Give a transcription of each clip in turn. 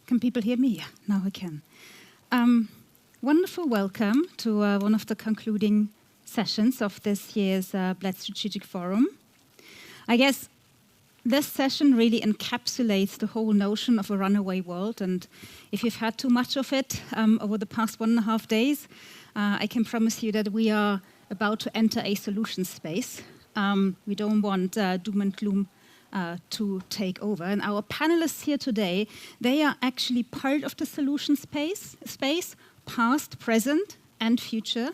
Can people hear me? Yeah, now I can. Wonderful welcome to one of the concluding sessions of this year's Bled Strategic Forum. I guess this session really encapsulates the whole notion of a runaway world, and if you've had too much of it over the past 1.5 days, I can promise you that we are about to enter a solution space. We don't want doom and gloom to take over. And our panelists here today, they are actually part of the solution space, past, present, and future.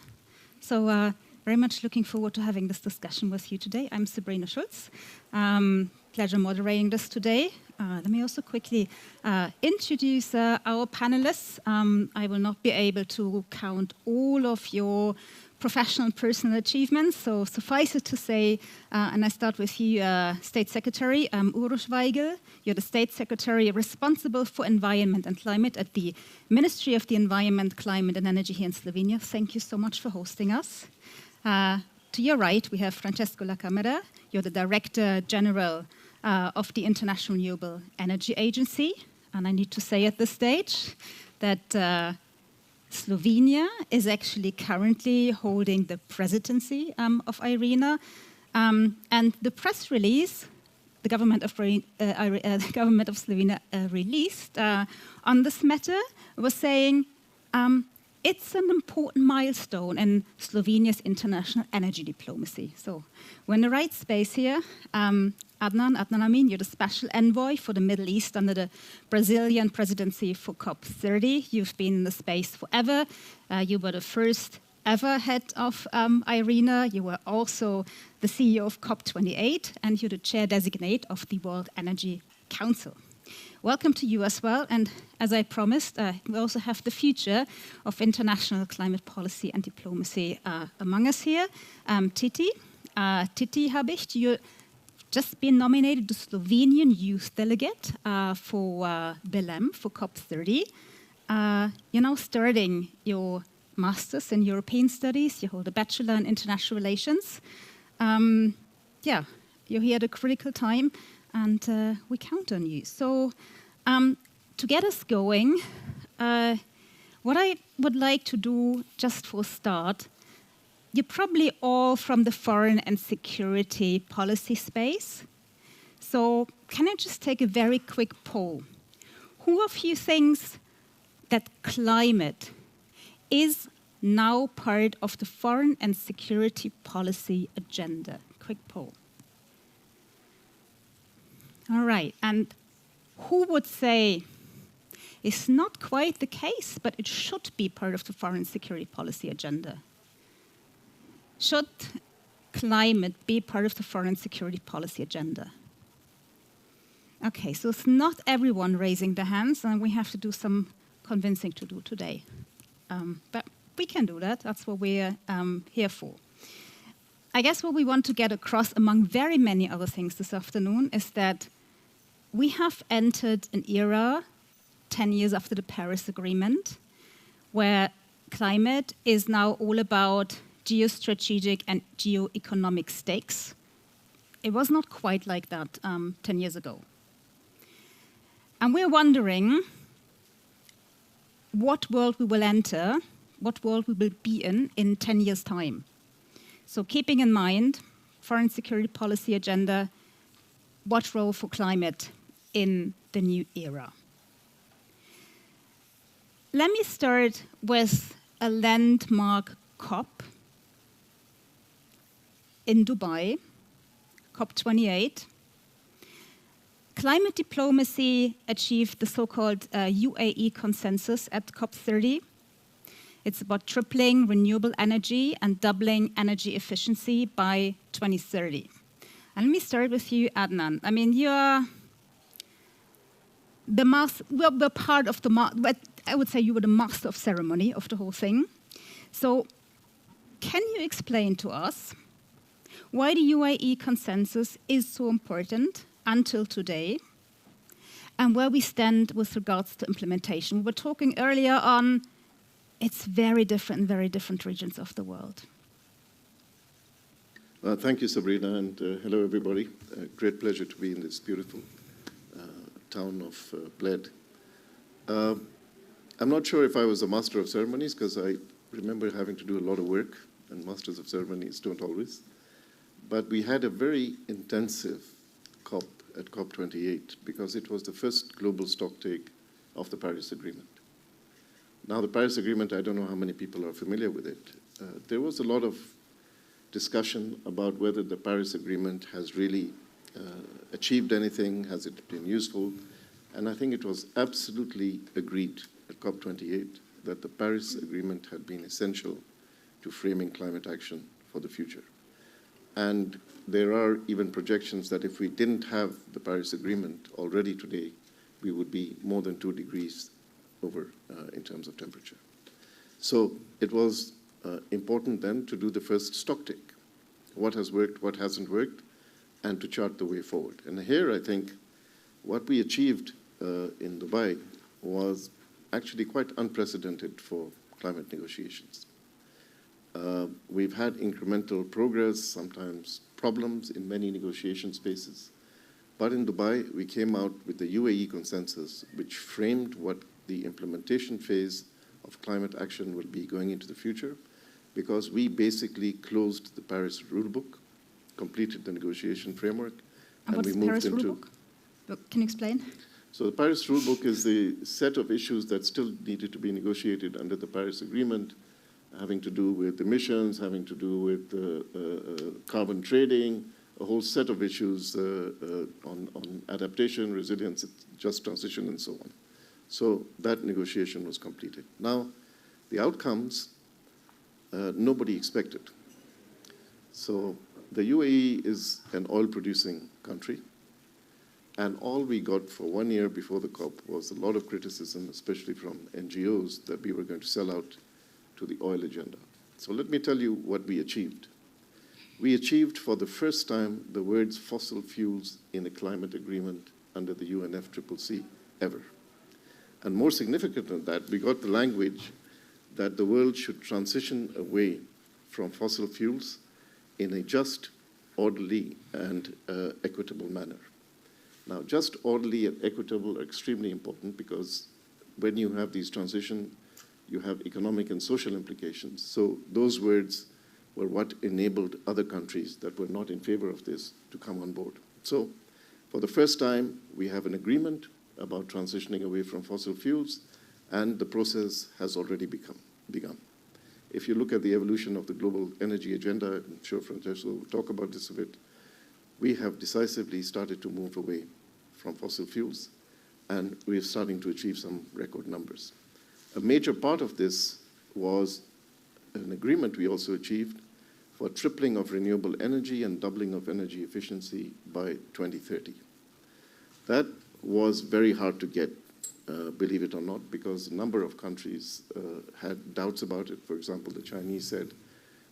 So very much looking forward to having this discussion with you today. I'm Sabrina Schulz. Pleasure moderating this today. Let me also quickly introduce our panelists. I will not be able to count all of your professional and personal achievements, so suffice it to say, and I start with you, State Secretary Uroš Vajgl. You're the State Secretary responsible for Environment and Climate at the Ministry of the Environment, Climate and Energy here in Slovenia. Thank you so much for hosting us. To your right, we have Francesco. You're the Director General of the International Renewable Energy Agency. And I need to say at this stage that Slovenia is actually currently holding the presidency of IRENA. And the press release the government of Slovenia released on this matter was saying it's an important milestone in Slovenia's international energy diplomacy. So we're in the right space here. Adnan, Amin, you're the special envoy for the Middle East under the Brazilian presidency for COP30. You've been in the space forever. You were the first ever head of IRENA. You were also the CEO of COP28, and you're the chair designate of the World Energy Council. Welcome to you as well. And as I promised, we also have the future of international climate policy and diplomacy among us here. Titi Habicht, you're just been nominated the Slovenian Youth Delegate for Belém, for COP30. You're now starting your Master's in European Studies. You hold a Bachelor in International Relations. Yeah, you're here at a critical time, and we count on you. So to get us going, what I would like to do just for a start, you're probably all from the foreign and security policy space. So can I just take a very quick poll? Who of you thinks that climate is now part of the foreign and security policy agenda? Quick poll. All right, and who would say it's not quite the case, but it should be part of the foreign security policy agenda? Should climate be part of the foreign security policy agenda? Okay, so it's not everyone raising their hands, and we have to do some convincing to do today. But we can do that. That's what we're here for. I guess what we want to get across, among very many other things this afternoon, is that we have entered an era, 10 years after the Paris Agreement, where climate is now all about geostrategic and geoeconomic stakes. It was not quite like that 10 years ago. And we're wondering what world we will enter, what world we will be in 10 years' time. So keeping in mind, foreign security policy agenda, what role for climate in the new era? Let me start with a landmark COP in Dubai, COP28. Climate diplomacy achieved the so-called UAE consensus at COP30. It's about tripling renewable energy and doubling energy efficiency by 2030. And let me start with you, Adnan. I mean, you're the part of the, but I would say you were the master of ceremony of the whole thing. So can you explain to us why the UAE consensus is so important until today, and where we stand with regards to implementation? We were talking earlier on, it's very different in very different regions of the world. Thank you, Sabrina, and hello, everybody. Great pleasure to be in this beautiful town of Bled. I'm not sure if I was a master of ceremonies, because I remember having to do a lot of work, and masters of ceremonies don't always. But we had a very intensive COP at COP28, because it was the first global stocktake of the Paris Agreement. Now, the Paris Agreement, I don't know how many people are familiar with it. There was a lot of discussion about whether the Paris Agreement has really achieved anything, has it been useful? And I think it was absolutely agreed at COP28 that the Paris Agreement had been essential to framing climate action for the future. And there are even projections that if we didn't have the Paris Agreement already today, we would be more than 2 degrees over in terms of temperature. So it was important then to do the first stocktake. What has worked, what hasn't worked, and to chart the way forward. And here I think what we achieved in Dubai was actually quite unprecedented for climate negotiations. We've had incremental progress, sometimes problems in many negotiation spaces. But in Dubai, we came out with the UAE consensus, which framed what the implementation phase of climate action will be going into the future, because we basically closed the Paris rulebook, completed the negotiation framework, and we moved Paris into... Rulebook? Can you explain? So the Paris rulebook is the set of issues that still needed to be negotiated under the Paris Agreement, having to do with emissions, having to do with carbon trading, a whole set of issues on adaptation, resilience, just transition, and so on. So that negotiation was completed. Now, the outcomes, nobody expected. So the UAE is an oil-producing country, and all we got for 1 year before the COP was a lot of criticism, especially from NGOs, that we were going to sell out to the oil agenda. So let me tell you what we achieved. We achieved for the first time the words fossil fuels in a climate agreement under the UNFCCC ever. And more significant than that, we got the language that the world should transition away from fossil fuels in a just, orderly, and equitable manner. Now, just, orderly, and equitable are extremely important, because when you have these transitions, you have economic and social implications. So those words were what enabled other countries that were not in favor of this to come on board. So for the first time, we have an agreement about transitioning away from fossil fuels, and the process has already begun. If you look at the evolution of the global energy agenda, I'm sure Francesco will talk about this a bit, we have decisively started to move away from fossil fuels, and we're starting to achieve some record numbers. A major part of this was an agreement we also achieved for tripling of renewable energy and doubling of energy efficiency by 2030. That was very hard to get, believe it or not, because a number of countries had doubts about it. For example, the Chinese said,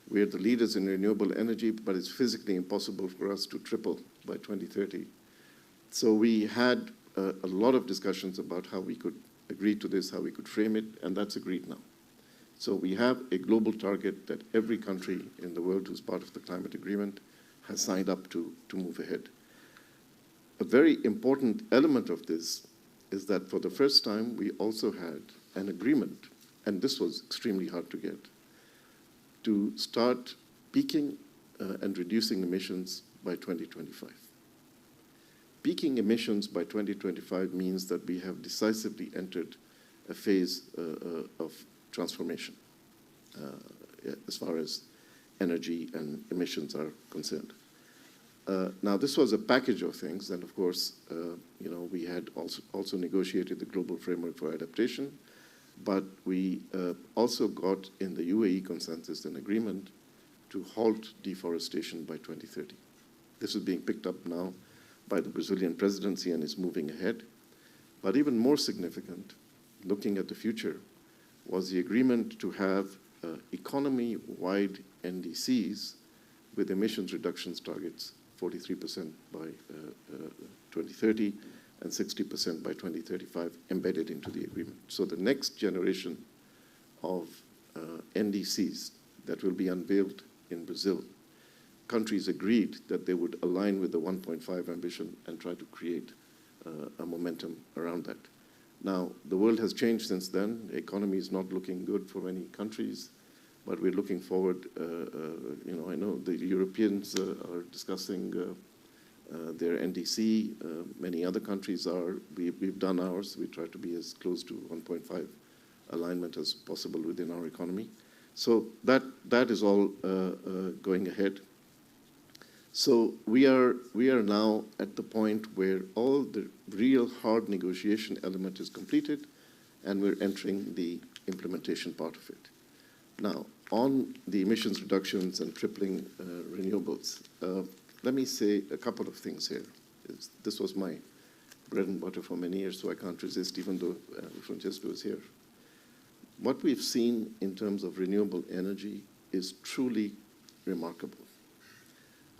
we're the leaders in renewable energy, but it's physically impossible for us to triple by 2030. So we had a lot of discussions about how we could agree to this, how we could frame it, and that's agreed now. So we have a global target that every country in the world who's part of the climate agreement has signed up to move ahead. A very important element of this is that for the first time, we also had an agreement, and this was extremely hard to get, to start peaking and reducing emissions by 2025. Peaking emissions by 2025 means that we have decisively entered a phase of transformation as far as energy and emissions are concerned. Now, this was a package of things, and of course, we had also negotiated the global framework for adaptation, but we also got in the UAE consensus an agreement to halt deforestation by 2030. This is being picked up now by the Brazilian presidency and is moving ahead. But even more significant, looking at the future, was the agreement to have economy-wide NDCs with emissions reductions targets, 43% by 2030 and 60% by 2035, embedded into the agreement. So the next generation of NDCs that will be unveiled in Brazil, countries agreed that they would align with the 1.5 ambition and try to create a momentum around that. Now, the world has changed since then. The economy is not looking good for many countries, but we're looking forward. I know the Europeans are discussing their NDC. Many other countries are. We've done ours. We try to be as close to 1.5 alignment as possible within our economy. So that is all going ahead. So we are now at the point where all the real hard negotiation element is completed, and we're entering the implementation part of it. Now, on the emissions reductions and tripling renewables, let me say a couple of things here. This was my bread and butter for many years, so I can't resist, even though Francesco is here. What we've seen in terms of renewable energy is truly remarkable.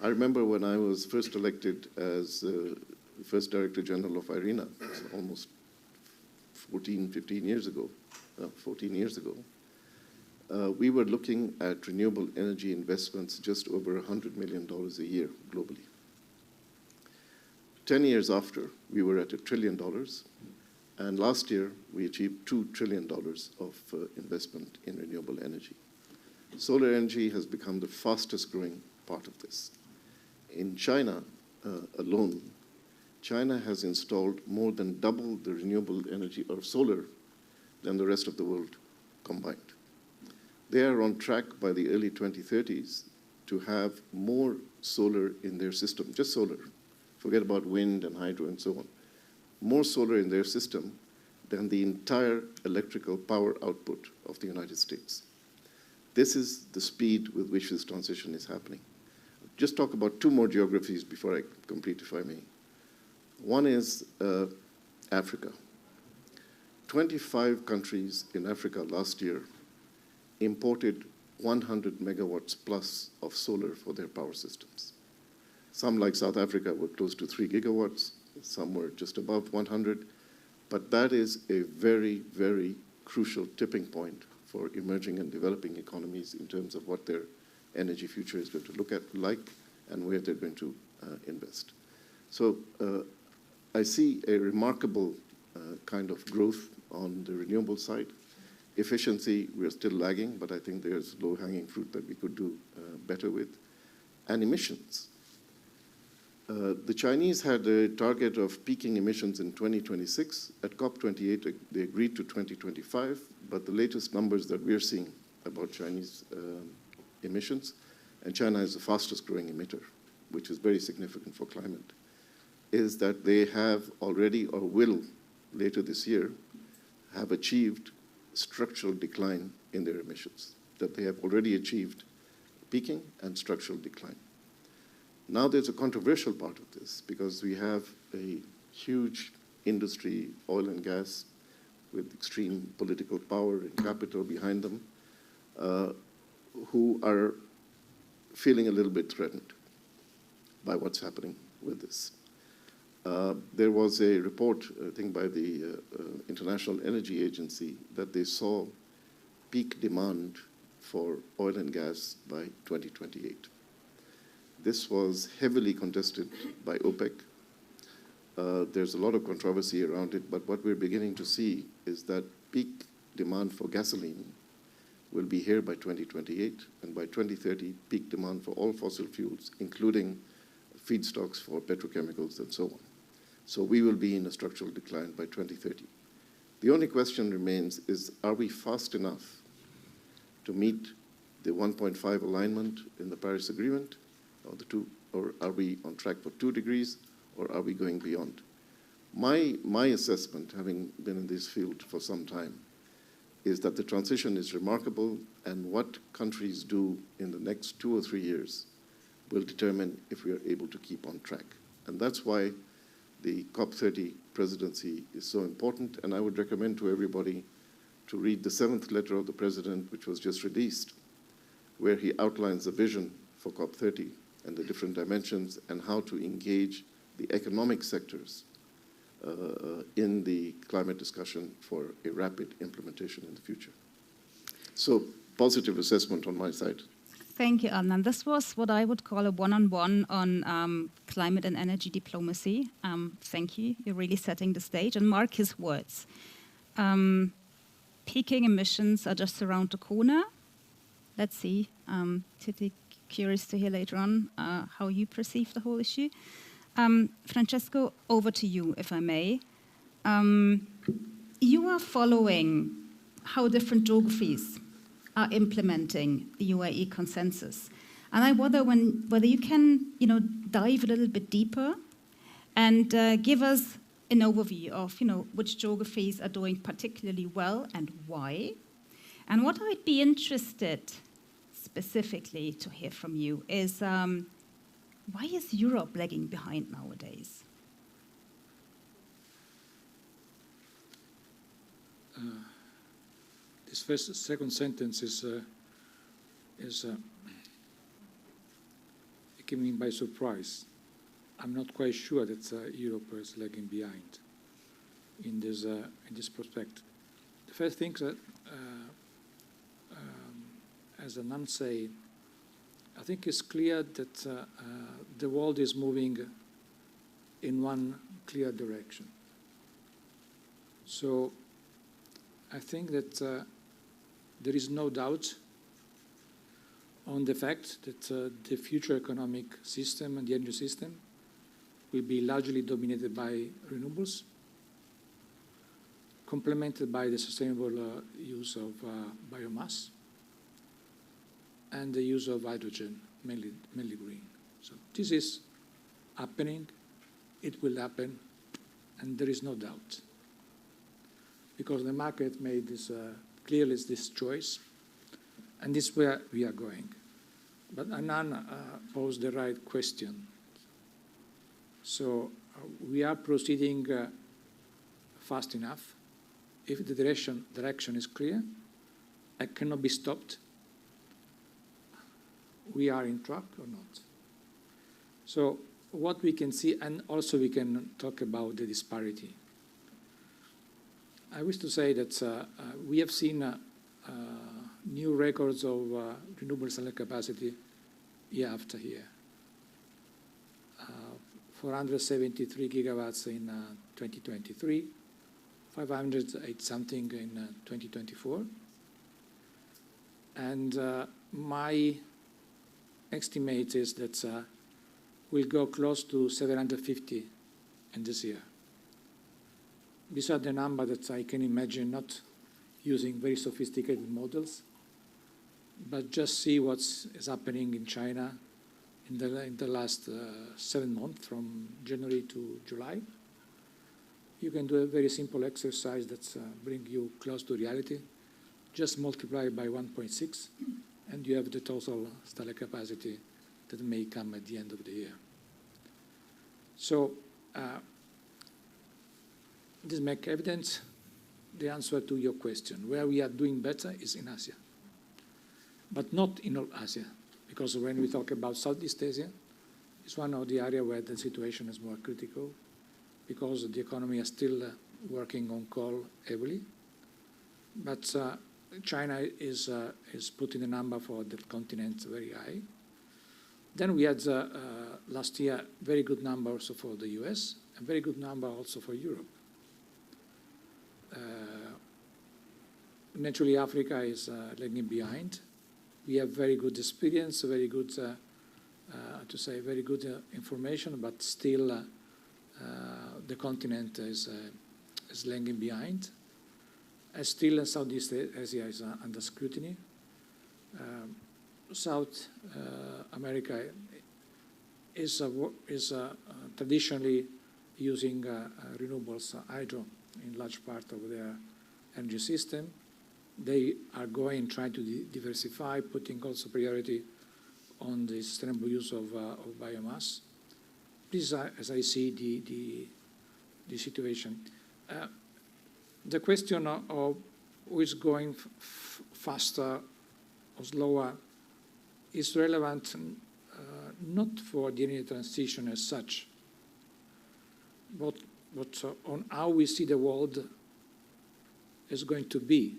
I remember when I was first elected as first Director General of IRENA, almost 14 years ago, we were looking at renewable energy investments just over $100 million a year globally. 10 years after, we were at $1 trillion, and last year we achieved $2 trillion of investment in renewable energy. Solar energy has become the fastest growing part of this. In China alone, China has installed more than double the renewable energy or solar than the rest of the world combined. They are on track by the early 2030s to have more solar in their system, just solar. Forget about wind and hydro and so on. More solar in their system than the entire electrical power output of the United States. This is the speed with which this transition is happening. Just talk about two more geographies before I complete, if I may. One is Africa. 25 countries in Africa last year imported 100 megawatts plus of solar for their power systems. Some, like South Africa, were close to 3 gigawatts. Some were just above 100. But that is a very, very crucial tipping point for emerging and developing economies in terms of what their energy future is going to look like and where they're going to invest. So I see a remarkable kind of growth on the renewable side. Efficiency, we're still lagging, but I think there's low-hanging fruit that we could do better with. And emissions. The Chinese had a target of peaking emissions in 2026. At COP28, they agreed to 2025, but the latest numbers that we're seeing about Chinese emissions, and China is the fastest growing emitter, which is very significant for climate, is that they have already or will later this year have achieved structural decline in their emissions, that they have already achieved peaking and structural decline. Now there's a controversial part of this because we have a huge industry, oil and gas, with extreme political power and capital behind them, who are feeling a little bit threatened by what's happening with this. There was a report, I think, by the International Energy Agency that they saw peak demand for oil and gas by 2028. This was heavily contested by OPEC. There's a lot of controversy around it, but what we're beginning to see is that peak demand for gasoline will be here by 2028, and by 2030, peak demand for all fossil fuels, including feedstocks for petrochemicals and so on. So we will be in a structural decline by 2030. The only question remains is, are we fast enough to meet the 1.5 alignment in the Paris Agreement, or are we on track for 2 degrees, or are we going beyond? My assessment, having been in this field for some time, is that the transition is remarkable, and what countries do in the next 2 or 3 years will determine if we are able to keep on track. And that's why the COP30 presidency is so important, and I would recommend to everybody to read the 7th letter of the president, which was just released, where he outlines the vision for COP30 and the different dimensions and how to engage the economic sectors in the climate discussion for a rapid implementation in the future. So, positive assessment on my side. Thank you, Adnan. This was what I would call a one-on-one on climate and energy diplomacy. Thank you. You're really setting the stage. And mark his words. peaking emissions are just around the corner. Let's see. Titi, curious to hear later on how you perceive the whole issue. Francesco, over to you, if I may. You are following how different geographies are implementing the UAE consensus. And I wonder whether you can dive a little bit deeper and give us an overview of which geographies are doing particularly well and why. And what I'd be interested specifically to hear from you is why is Europe lagging behind nowadays? This second sentence is came in by surprise. I'm not quite sure that Europe is lagging behind in this prospect. The first thing that, as Adnan said, I think it's clear that the world is moving in one clear direction. So I think that there is no doubt on the fact that the future economic system and the energy system will be largely dominated by renewables, complemented by the sustainable use of biomass and the use of hydrogen, mainly green. So this is happening, it will happen, and there is no doubt. Because the market made this clearly this choice, and this is where we are going. But Adnan posed the right question. So we are proceeding fast enough. If the direction is clear, it cannot be stopped. We are in track or not. So what we can see, and also we can talk about the disparity. I wish to say that we have seen new records of renewable solar capacity year after year. 473 gigawatts in 2023, 508 something in 2024. And my estimate is that we'll go close to 750 in this year. These are the numbers that I can imagine, not using very sophisticated models, but just see what is happening in China in the last 7 months, from January to July. You can do a very simple exercise that brings you close to reality. Just multiply by 1.6, and you have the total solar capacity that may come at the end of the year. So this makes evident the answer to your question. Where we are doing better is in Asia, but not in all Asia, because when we talk about Southeast Asia, it's one of the areas where the situation is more critical, because the economy is still working on coal heavily. But China is putting the number for the continent very high. Then we had last year very good number also for the US, and very good number also for Europe. Naturally, Africa is lagging behind. We have very good experience, very good, very good information, but still the continent is lagging behind. Still, Southeast Asia is under scrutiny. South America is traditionally using renewables, hydro, in large part of their energy system. They are trying to diversify, putting also priority on the sustainable use of biomass. This is, as I see, the situation. The question of who is going faster or slower is relevant not for the energy transition as such, but on how we see the world is going to be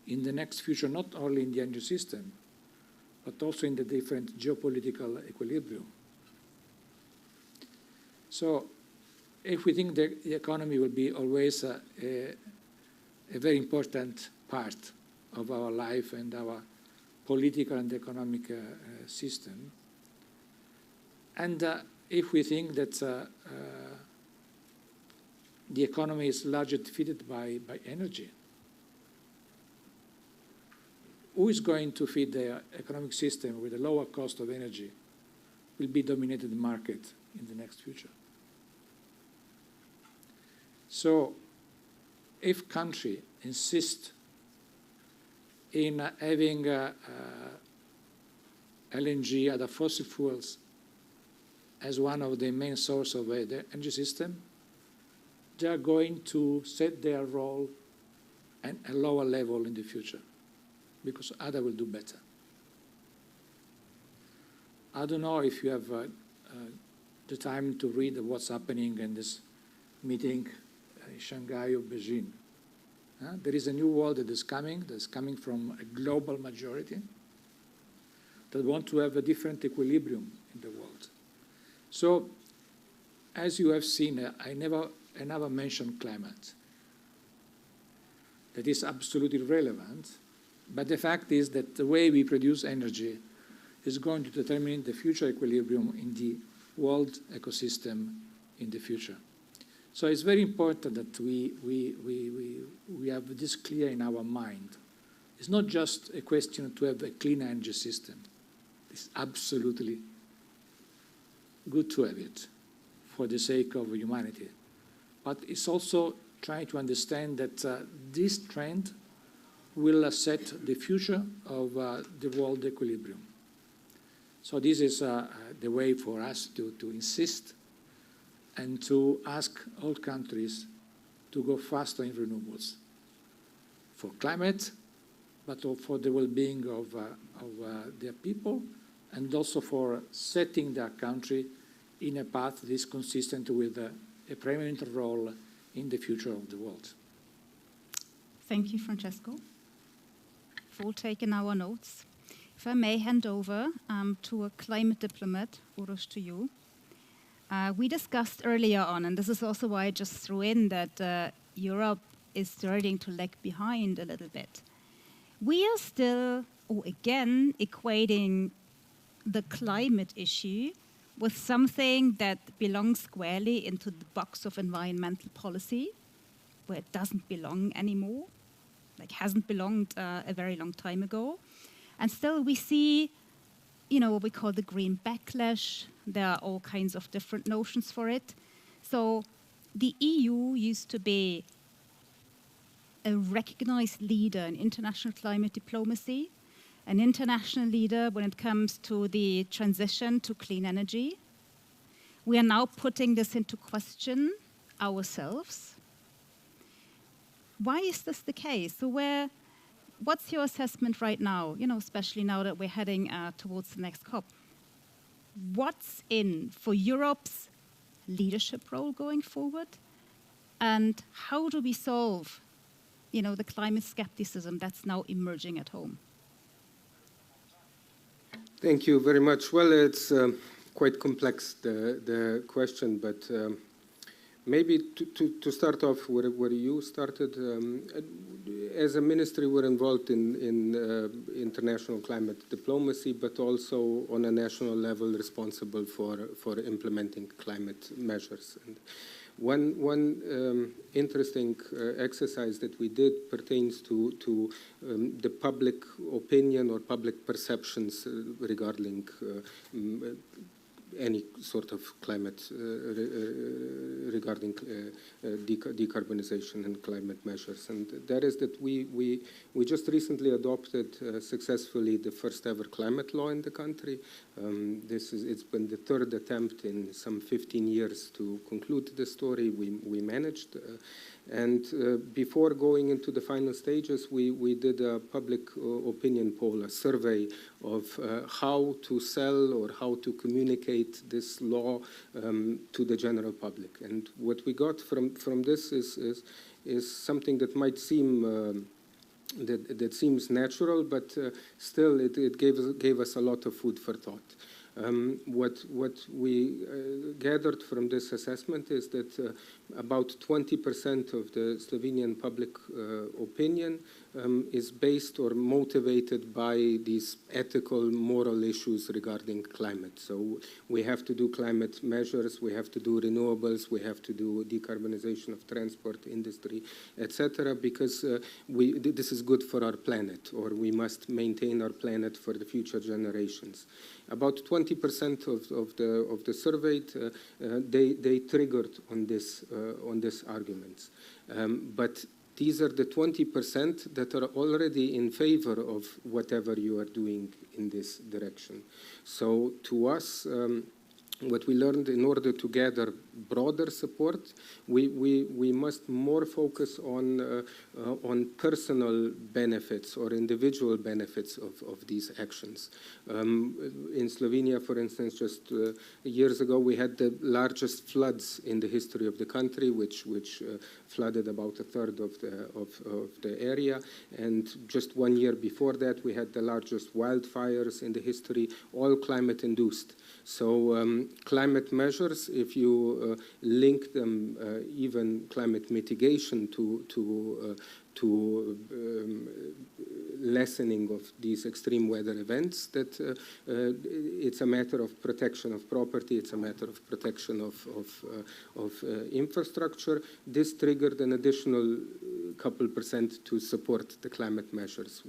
in the next future, not only in the energy system, but also in the different geopolitical equilibrium. So if we think the economy will be always a very important part of our life and our political and economic system. And if we think that the economy is largely defeated by energy, who is going to feed the economic system with a lower cost of energy will be dominated market in the next future. So if country insist in having LNG, other fossil fuels, as one of the main sources of the energy system, they are going to set their role at a lower level in the future, because others will do better. I don't know if you have the time to read what's happening in this meeting in Shanghai or Beijing. There is a new world that's coming from a global majority that want to have a different equilibrium in the world. So, as you have seen, I never mentioned climate. That is absolutely relevant, but the fact is that the way we produce energy is going to determine the future equilibrium in the world ecosystem in the future. So it's very important that we have this clear in our mind. It's not just a question to have a clean energy system. It's absolutely good to have it for the sake of humanity. But it's also trying to understand that this trend will set the future of the world equilibrium. So this is the way for us to insist and to ask all countries to go faster in renewables for climate, but for the well-being of their people, and also for setting their country in a path that is consistent with a prominent role in the future of the world. Thank you, Francesco. Full taken our notes. If I may hand over to a climate diplomat, Uroš, to you. We discussed earlier on, and this is also why I just threw in that Europe is starting to lag behind a little bit. We are still, again, equating the climate issue with something that belongs squarely into the box of environmental policy, where it doesn't belong anymore, like hasn't belonged a very long time ago. And still we see, what we call the green backlash. There are all kinds of different notions for it. So the EU used to be a recognized leader in international climate diplomacy, an international leader when it comes to the transition to clean energy. We are now putting this into question ourselves. Why is this the case? So what's your assessment right now, especially now that we're heading towards the next COP? What's in for Europe's leadership role going forward? And how do we solve, the climate skepticism that's now emerging at home? Thank you very much. Well, it's quite complex, the question, but maybe to start off where you started, as a ministry, we're involved in international climate diplomacy, but also on a national level responsible for implementing climate measures. And one interesting exercise that we did pertains to the public opinion or public perceptions regarding any sort of climate regarding decarbonization and climate measures. And that is that we just recently adopted successfully the first ever climate law in the country. It's been the third attempt in some 15 years to conclude the story. We managed. And before going into the final stages, we did a public opinion poll, a survey of how to sell or how to communicate this law to the general public. And what we got from this is something that might seem that seems natural, but still it gave us a lot of food for thought. What we gathered from this assessment is that about 20% of the Slovenian public opinion is based or motivated by these ethical, moral issues regarding climate. So we have to do climate measures, we have to do renewables, we have to do decarbonization of transport, industry, etc., because this is good for our planet, or we must maintain our planet for the future generations. About 20% of the surveyed, they triggered on this arguments. But these are the 20% that are already in favor of whatever you are doing in this direction. So to us, what we learned, in order to gather broader support, we must more focus on personal benefits or individual benefits of these actions. In Slovenia, for instance, just years ago, we had the largest floods in the history of the country, which flooded about a third of the area. And just 1 year before that, we had the largest wildfires in the history, all climate-induced. So climate measures, if you link them, even climate mitigation to lessening of these extreme weather events, that it's a matter of protection of property, it's a matter of protection of infrastructure. This triggered an additional couple percent to support the climate measures.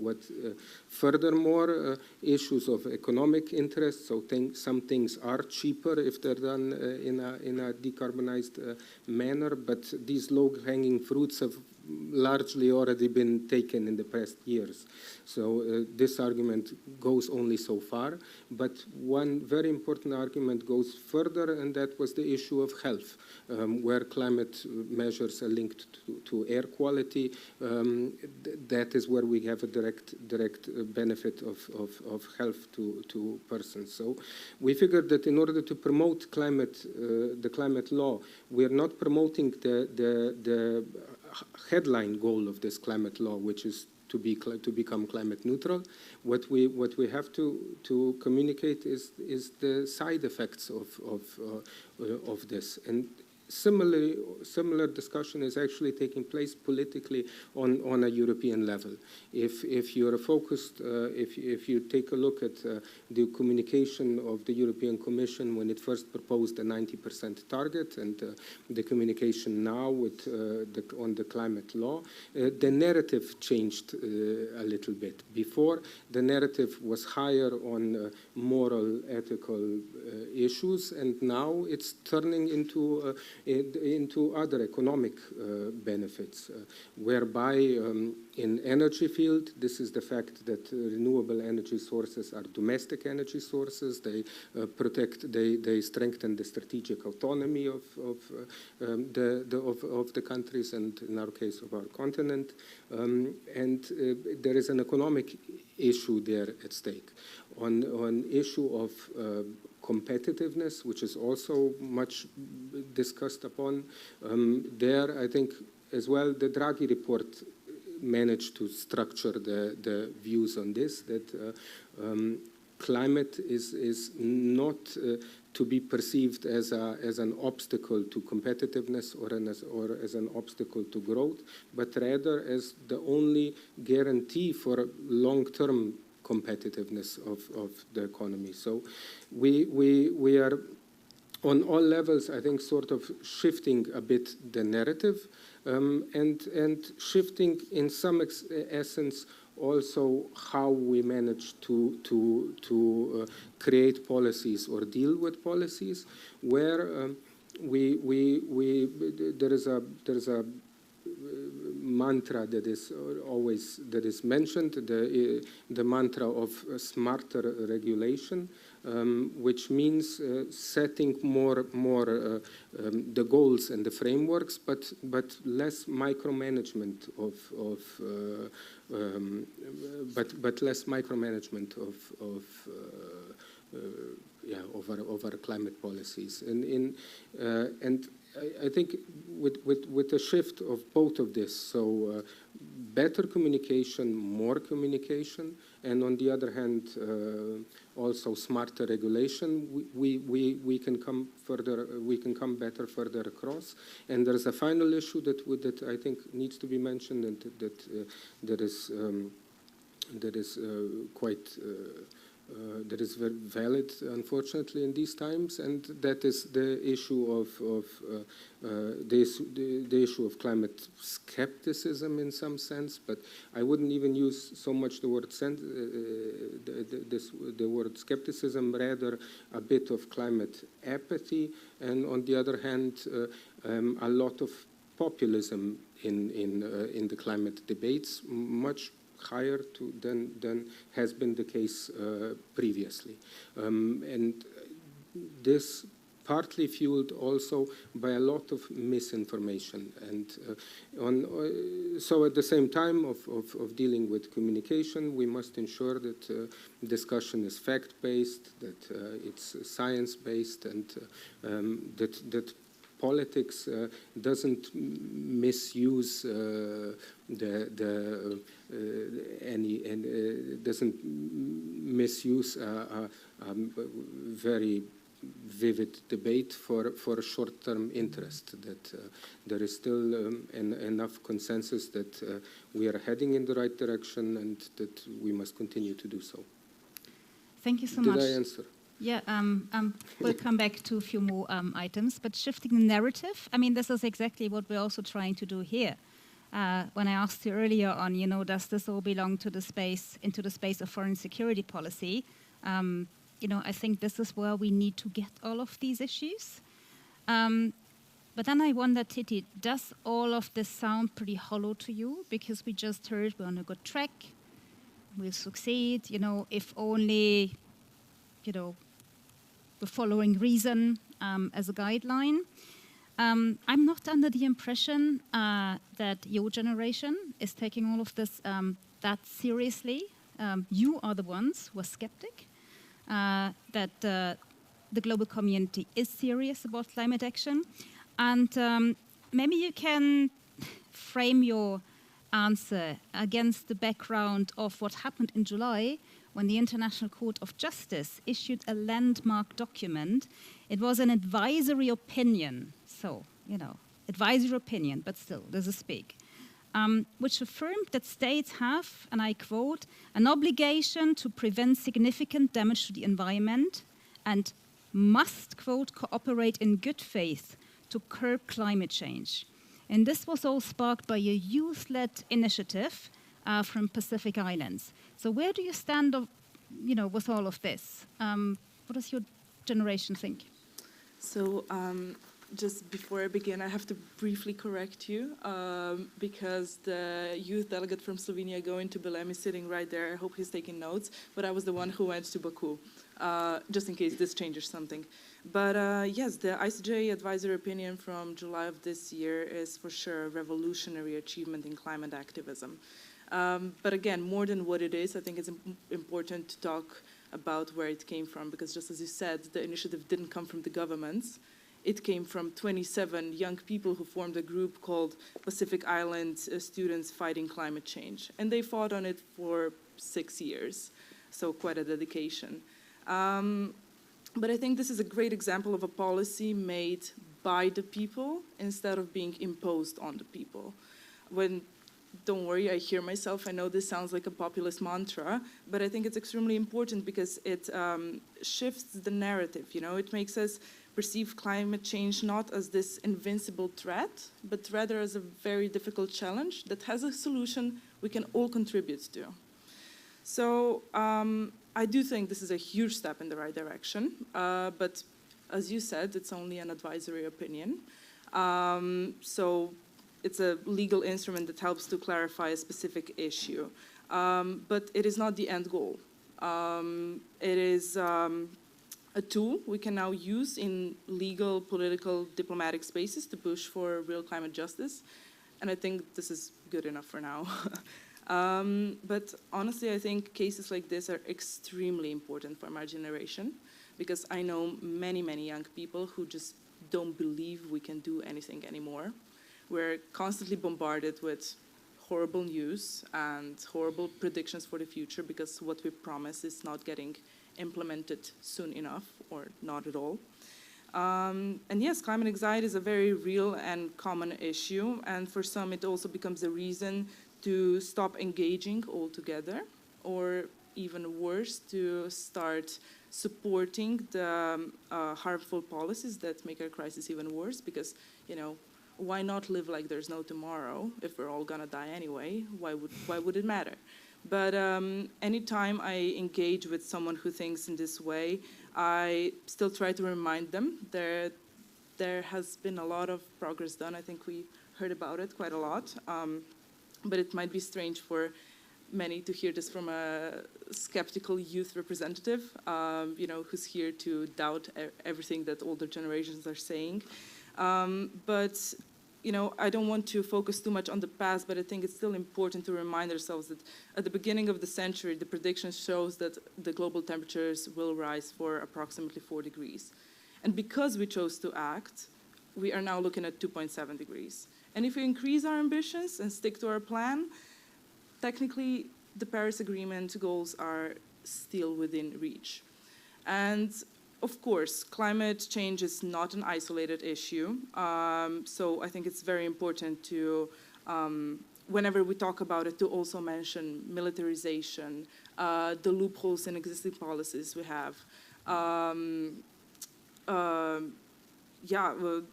Furthermore, issues of economic interest, so some things are cheaper if they're done in a decarbonized manner, but these low-hanging fruits have largely already been taken in the past years. So this argument goes only so far, but one very important argument goes further, and that was the issue of health, where climate measures are linked to air quality. That is where we have a direct benefit of health to persons. So we figured that in order to promote the climate law, we are not promoting the headline goal of this climate law, which is to become climate neutral. What we have to communicate is the side effects of this. And similar discussion is actually taking place politically on a European level. If you're focused, if you take a look at the communication of the European Commission when it first proposed a 90% target, and the communication now with on the climate law, the narrative changed a little bit. Before, the narrative was higher on moral, ethical issues, and now it's turning into other economic benefits, whereby in energy field, this is the fact that renewable energy sources are domestic energy sources. They they strengthen the strategic autonomy of the countries, and in our case of our continent. And there is an economic issue there at stake. On issue of competitiveness, which is also much discussed upon, there I think as well the Draghi report managed to structure the views on this, that climate is not to be perceived as an obstacle to competitiveness or as an obstacle to growth, but rather as the only guarantee for long-term competitiveness of the economy. So we are on all levels, I think, sort of shifting a bit the narrative, and shifting in some essence also how we manage to create policies or deal with policies, where there is a mantra that is mentioned, the mantra of smarter regulation, which means setting more the goals and the frameworks, but less micromanagement but less micromanagement over climate policies. And I think with a shift of both of this, so better communication, more communication, and on the other hand, also smarter regulation, we can come further. We can come better further across. And there's a final issue that I think needs to be mentioned, and that is quite. That is very valid, unfortunately, in these times, and that is the issue of the issue of climate skepticism in some sense. But I wouldn't even use so much the word the word skepticism, rather a bit of climate apathy, and on the other hand, a lot of populism in the climate debates, much higher than has been the case previously. And this partly fueled also by a lot of misinformation. And so at the same time of dealing with communication, we must ensure that discussion is fact-based, that it's science-based, and that politics doesn't misuse doesn't misuse a very vivid debate for a short-term interest. That there is still enough consensus that we are heading in the right direction, and that we must continue to do so. Thank you so much. Did I answer? Yeah, we'll come back to a few more items, but shifting the narrative, I mean, this is exactly what we're also trying to do here. When I asked you earlier on, you know, does this all belong to the space, into the space of foreign security policy? You know, I think this is where we need to get all of these issues. But then I wonder, Titi, does all of this sound pretty hollow to you? Because we just heard we're on a good track, we'll succeed, you know, if only, you know, we're following reason as a guideline. I'm not under the impression that your generation is taking all of this that seriously. You are the ones who are skeptic, that the global community is serious about climate action. And maybe you can frame your answer against the background of what happened in July when the International Court of Justice issued a landmark document. It was an advisory opinion, so, you know, advisory opinion, but still, there's a speak, which affirmed that states have, and I quote, an obligation to prevent significant damage to the environment and must, quote, cooperate in good faith to curb climate change. And this was all sparked by a youth-led initiative from Pacific Islands. So where do you stand, you know, with all of this? What does your generation think? So just before I begin, I have to briefly correct you because the youth delegate from Slovenia going to Belém is sitting right there. I hope he's taking notes. But I was the one who went to Baku, just in case this changes something. But yes, the ICJ advisory opinion from July of this year is for sure a revolutionary achievement in climate activism. But again, more than what it is, I think it's important to talk about where it came from, because just as you said, the initiative didn't come from the governments. It came from 27 young people who formed a group called Pacific Island Students Fighting Climate Change. And they fought on it for 6 years, so quite a dedication. But I think this is a great example of a policy made by the people instead of being imposed on the people. Don't worry, I hear myself. I know this sounds like a populist mantra, but I think it's extremely important because it shifts the narrative. You know, it makes us perceive climate change not as this invincible threat, but rather as a very difficult challenge that has a solution we can all contribute to. So I do think this is a huge step in the right direction, but as you said, it's only an advisory opinion. So it's a legal instrument that helps to clarify a specific issue. But it is not the end goal. It is a tool we can now use in legal, political, diplomatic spaces to push for real climate justice. And I think this is good enough for now. But honestly, I think cases like this are extremely important for my generation, because I know many, many young people who just don't believe we can do anything anymore. We're constantly bombarded with horrible news and horrible predictions for the future because what we promise is not getting implemented soon enough or not at all. And yes, climate anxiety is a very real and common issue, and for some it also becomes a reason to stop engaging altogether, or even worse, to start supporting the harmful policies that make our crisis even worse, because, you know, why not live like there's no tomorrow if we're all gonna die anyway? Why would it matter? But anytime I engage with someone who thinks in this way, I still try to remind them that there has been a lot of progress done. I think we heard about it quite a lot. But it might be strange for many to hear this from a skeptical youth representative, you know, who's here to doubt everything that older generations are saying. But you know, I don't want to focus too much on the past, but I think it's still important to remind ourselves that at the beginning of the century, the prediction shows that the global temperatures will rise for approximately 4 degrees. And because we chose to act, we are now looking at 2.7 degrees. And if we increase our ambitions and stick to our plan, technically the Paris Agreement goals are still within reach. And of course, climate change is not an isolated issue. So I think it's very important to, whenever we talk about it, to also mention militarization, the loopholes in existing policies we have,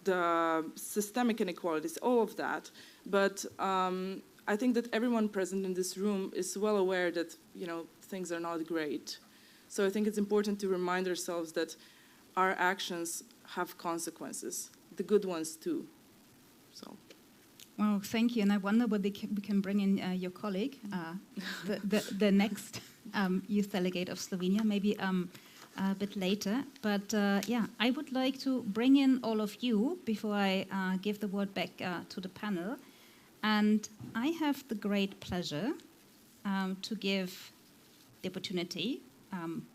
the systemic inequalities, all of that. But I think that everyone present in this room is well aware that, you know, things are not great. So I think it's important to remind ourselves that our actions have consequences, the good ones too. So. Well, thank you. And I wonder whether we can bring in your colleague, the next youth delegate of Slovenia, maybe a bit later. But yeah, I would like to bring in all of you before I give the word back to the panel. And I have the great pleasure to give the opportunity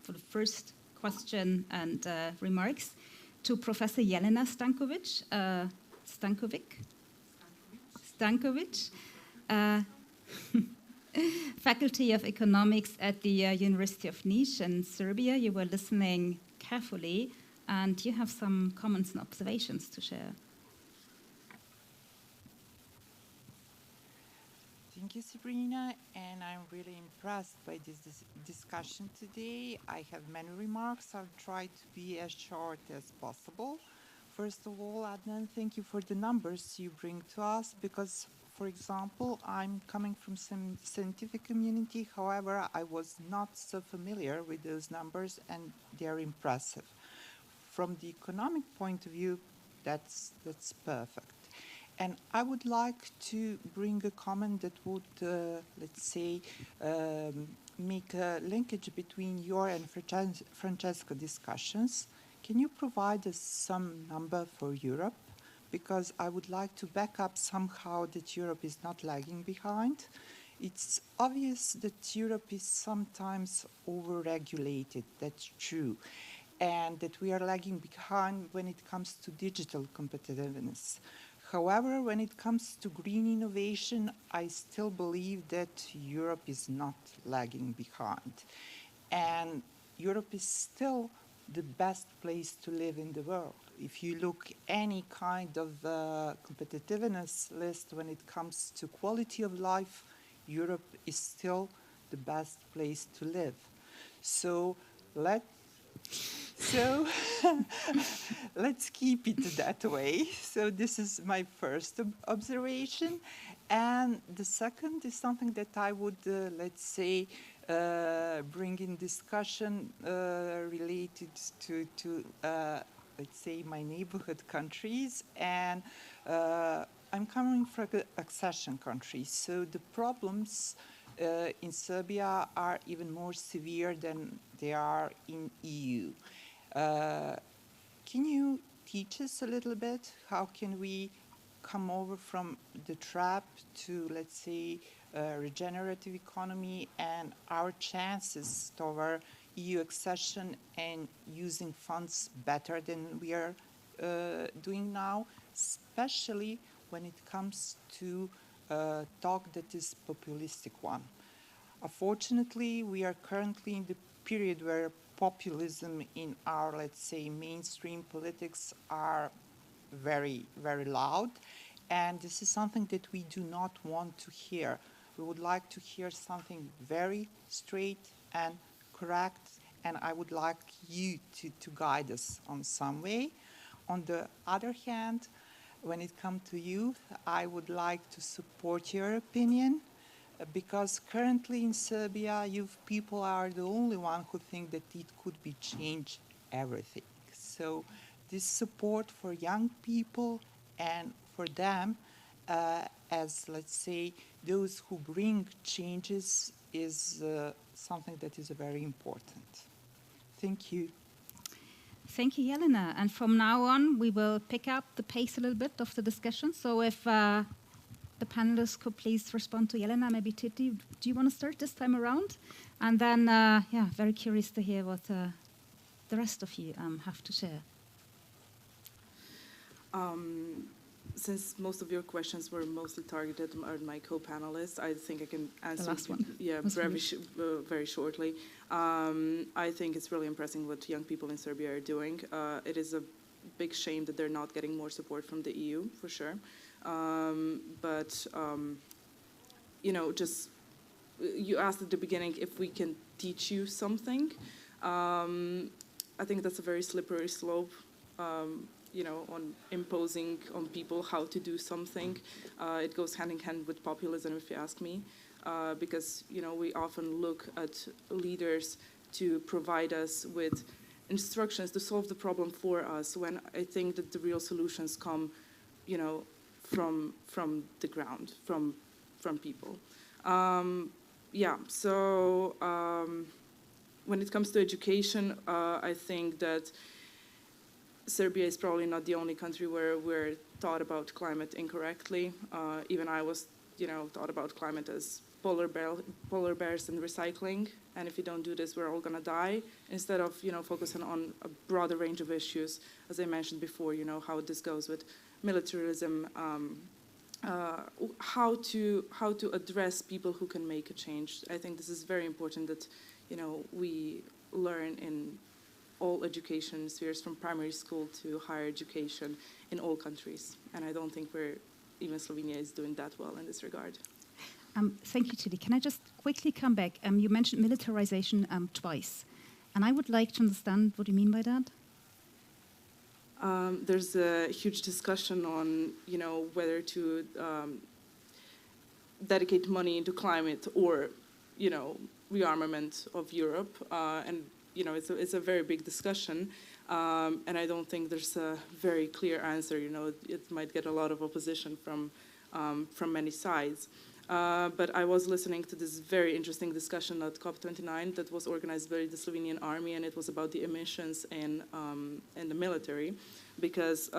for the first question and remarks to Professor Jelena Stankovic, Faculty of Economics at the University of Niš in Serbia. You were listening carefully, and you have some comments and observations to share. Thank you, Sabrina, and I'm really impressed by this discussion today. I have many remarks. I'll try to be as short as possible. First of all, Adnan, thank you for the numbers you bring to us, because, for example, I'm coming from some scientific community. However, I was not so familiar with those numbers, and they're impressive. From the economic point of view, that's perfect. And I would like to bring a comment that would, let's say, make a linkage between your and Francesco discussions. Can you provide us some number for Europe? Because I would like to back up somehow that Europe is not lagging behind. It's obvious that Europe is sometimes over-regulated, that's true, and that we are lagging behind when it comes to digital competitiveness. However, when it comes to green innovation, I still believe that Europe is not lagging behind. And Europe is still the best place to live in the world. If you look any kind of competitiveness list when it comes to quality of life, Europe is still the best place to live. So let's keep it that way. So this is my first observation. And the second is something that I would, let's say, bring in discussion related to let's say, my neighborhood countries. And I'm coming from accession countries. So the problems in Serbia are even more severe than they are in EU. Can you teach us a little bit how can we come over from the trap to, let's say, regenerative economy and our chances toward EU accession and using funds better than we are doing now, especially when it comes to talk that is populistic one. Unfortunately, we are currently in the period where populism in our, let's say, mainstream politics are very, very loud. And this is something that we do not want to hear. We would like to hear something very straight and correct, and I would like you to guide us on some way. On the other hand, when it comes to youth, I would like to support your opinion, because currently in Serbia, youth people are the only one who think that it could be change everything. So this support for young people and for them as, let's say, those who bring changes is something that is very important. Thank you. Thank you, Jelena. And from now on, we will pick up the pace a little bit of the discussion. So if the panelists could please respond to Jelena, maybe Titi, do you want to start this time around? And then, yeah, very curious to hear what the rest of you have to share. Since most of your questions were mostly targeted at my co-panelists, I think I can answer the last one. Yeah, very shortly. I think it's really impressive what young people in Serbia are doing. It is a big shame that they're not getting more support from the EU, for sure. You know, just you asked at the beginning if we can teach you something. I think that's a very slippery slope. You know, on imposing on people how to do something. It goes hand in hand with populism, if you ask me, because, you know, we often look at leaders to provide us with instructions to solve the problem for us, when I think that the real solutions come, you know, from the ground, from people. Yeah, so when it comes to education, I think that Serbia is probably not the only country where we're taught about climate incorrectly. Even I was, you know, taught about climate as polar bears and recycling. And if you don't do this, we're all gonna die. Instead of, you know, focusing on a broader range of issues, as I mentioned before, you know, how this goes with militarism, how to address people who can make a change. I think this is very important that, you know, we learn in all education spheres, from primary school to higher education in all countries. And I don't think even Slovenia is doing that well in this regard. Thank you, Titi. Can I just quickly come back? You mentioned militarization twice. And I would like to understand what you mean by that. There's a huge discussion on, you know, whether to dedicate money into climate or, you know, rearmament of Europe. And you know, it's a very big discussion, and I don't think there's a very clear answer. You know, it might get a lot of opposition from many sides. But I was listening to this very interesting discussion at COP29 that was organized by the Slovenian army, and it was about the emissions in the military, because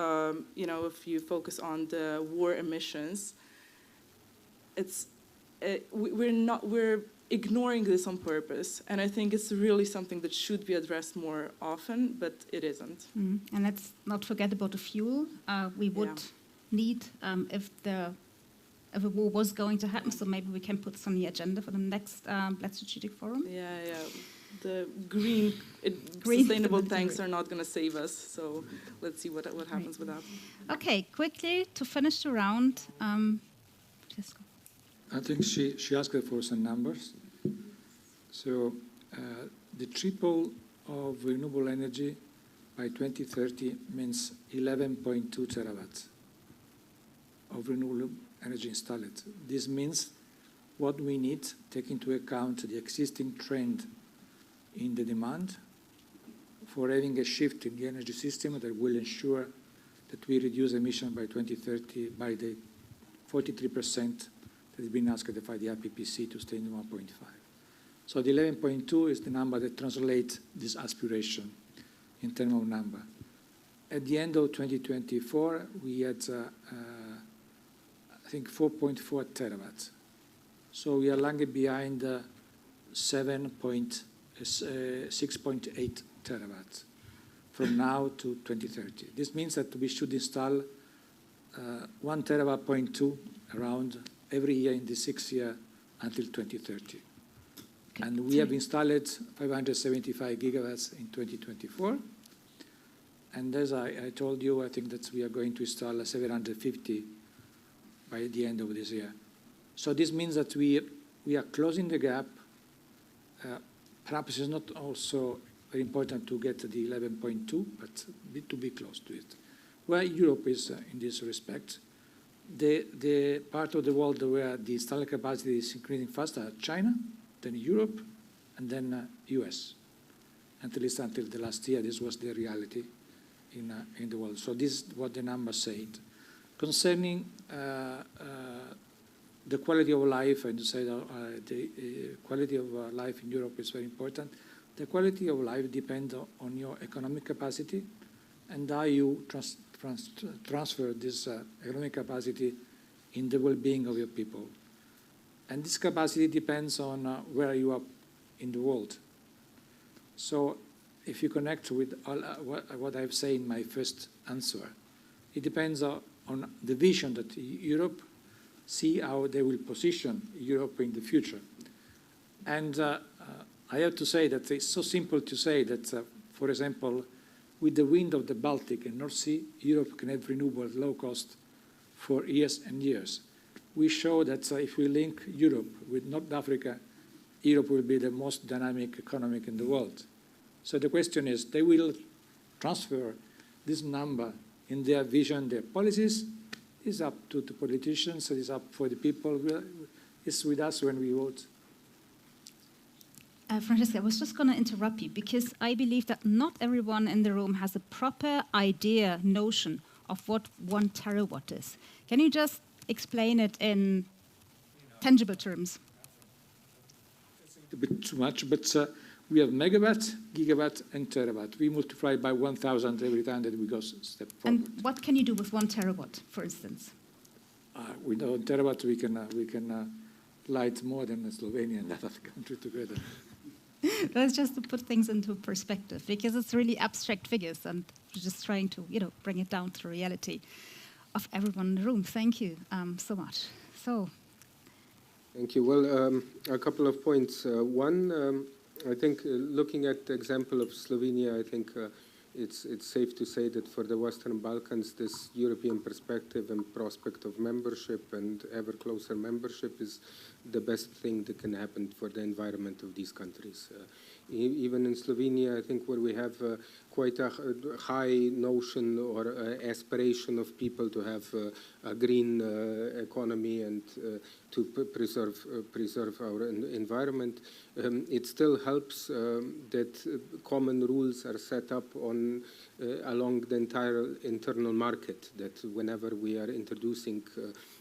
you know, if you focus on the war emissions, we're ignoring this on purpose, and I think it's really something that should be addressed more often, but it isn't. And let's not forget about the fuel. We would need if a war was going to happen, so maybe we can put this on the agenda for the next Bled Strategic Forum. Yeah. The green sustainable tanks are not going to save us, so let's see what happens with that. Okay, quickly to finish the round, Francesco. I think she asked for some numbers. So the triple of renewable energy by 2030 means 11.2 terawatts of renewable energy installed. This means what we need, taking into account the existing trend in the demand, for having a shift in the energy system that will ensure that we reduce emission by 2030 by the 43% that has been asked by the IPCC to stay in 1.5. So the 11.2 is the number that translates this aspiration in terms of number. At the end of 2024, we had, I think, 4.4 terawatts. So we are lagging behind 6.8 terawatts. from now to 2030. This means that we should install 1 terawatt point 2 around every year in the 6 year until 2030. And we have installed 575 gigawatts in 2024. And as I told you, I think that we are going to install 750 by the end of this year. So this means that we are closing the gap. Perhaps it's not also very important to get the 11.2, but to be close to it. Where Europe is in this respect, the part of the world where the installed capacity is increasing faster are China, then Europe, and then US. At least until the last year, this was the reality in the world. So this is what the numbers said. Concerning the quality of life, and to say that the quality of life in Europe is very important. The quality of life depends on your economic capacity and how you transfer this economic capacity in the well-being of your people. And this capacity depends on where you are in the world. So if you connect with all, what I've said in my first answer, it depends on the vision that Europe see how they will position Europe in the future. And I have to say that it's so simple to say that, for example, with the wind of the Baltic and North Sea, Europe can have renewable at low cost for years and years. We show that if we link Europe with North Africa, Europe will be the most dynamic economy in the world. So the question is, they will transfer this number in their vision, their policies. It's up to the politicians, it's up for the people. It's with us when we vote. Francesco, I was just going to interrupt you because I believe that not everyone in the room has a proper idea, notion of what 1 terawatt is. Can you just explain it in tangible terms? It's a bit too much, but we have megawatt, gigawatt, and terawatt. We multiply by 1,000 every time that we go a step forward. And what can you do with 1 terawatt, for instance? With 1 terawatt, we can light more than Slovenia and other countries together. That's just to put things into perspective, because it's really abstract figures, and we're just trying to, bring it down to the reality of everyone in the room. Thank you so much. So, thank you. Well, a couple of points. One, I think looking at the example of Slovenia, I think it's safe to say that for the Western Balkans, this European perspective and prospect of membership and ever closer membership is the best thing that can happen for the environment of these countries. Even in Slovenia, I think where we have quite a high notion or aspiration of people to have a green economy and to preserve our environment, it still helps that common rules are set up on along the entire internal market, that whenever we are introducing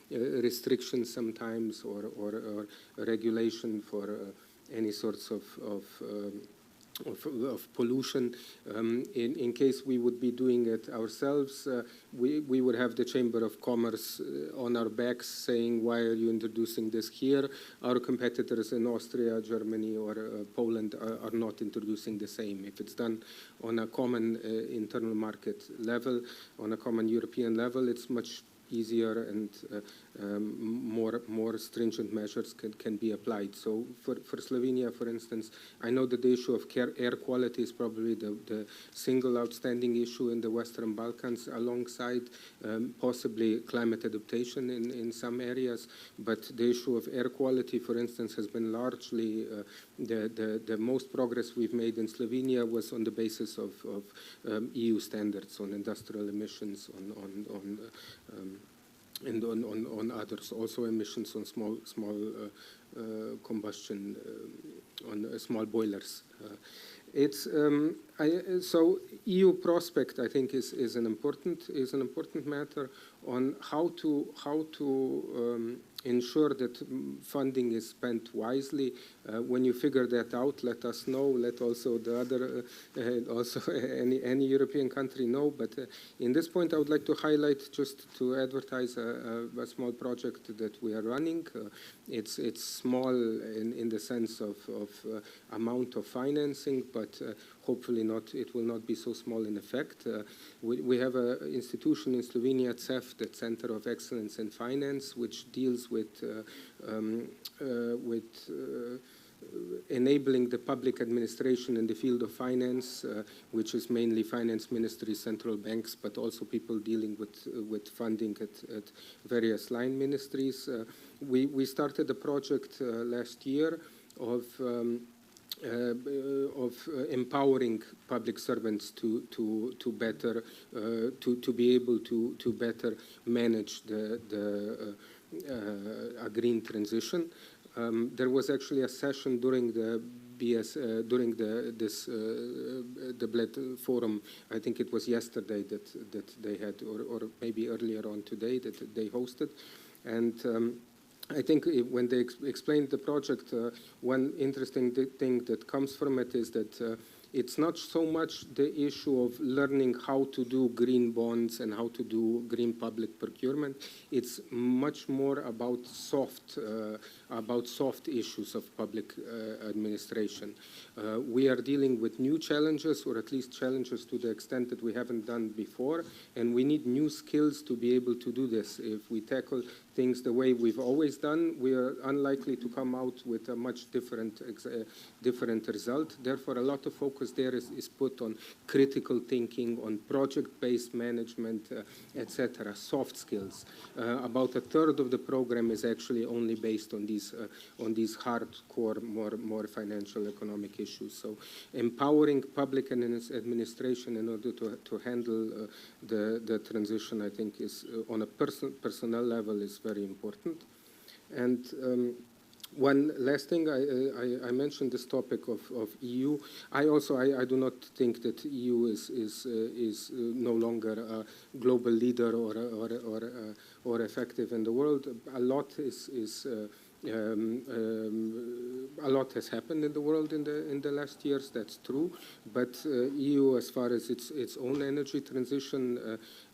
restrictions sometimes or regulation for any sorts of pollution. In case we would be doing it ourselves, we would have the Chamber of Commerce on our backs saying, why are you introducing this here? Our competitors in Austria, Germany, or Poland are not introducing the same. If it's done on a common internal market level, on a common European level, it's much easier and more stringent measures can be applied. So for Slovenia, for instance, I know that the issue of air quality is probably the single outstanding issue in the Western Balkans, alongside possibly climate adaptation in some areas. But the issue of air quality, for instance, has been largely the most progress we've made in Slovenia was on the basis of EU standards on industrial emissions, and on others, also emissions on small combustion, on small boilers. So EU prospect, I think, is an important matter on how to ensure that funding is spent wisely. When you figure that out, let us know. Let also the other, also any European country know. But in this point, I would like to highlight, just to advertise a small project that we are running. It's small in the sense of amount of financing, but hopefully not, it will not be so small in effect. We have an institution in Slovenia, CEF, the Center of Excellence in Finance, which deals with enabling the public administration in the field of finance, which is mainly finance ministries, central banks, but also people dealing with funding at various line ministries. We started a project last year of empowering public servants to be able to better manage a green transition. There was actually a session during the the Bled forum. I think it was yesterday that they had, or maybe earlier on today that they hosted, and. I think when they explained the project, one interesting thing that comes from it is that it's not so much the issue of learning how to do green bonds and how to do green public procurement. It's much more about soft issues of public administration. We are dealing with new challenges, or at least challenges to the extent that we haven't done before, and we need new skills to be able to do this. If we tackle things the way we've always done, we are unlikely to come out with a much different result. Therefore, a lot of focus there is put on critical thinking, on project-based management, etc., soft skills. About a third of the program is actually only based on these hardcore, more financial economic issues. So empowering public administration in order to handle the transition, I think, is on a personnel level is very important. And one last thing, I mentioned this topic of EU. I do not think that EU is no longer a global leader or effective in the world. A lot a lot has happened in the world in the last years. That's true, but EU, as far as its own energy transition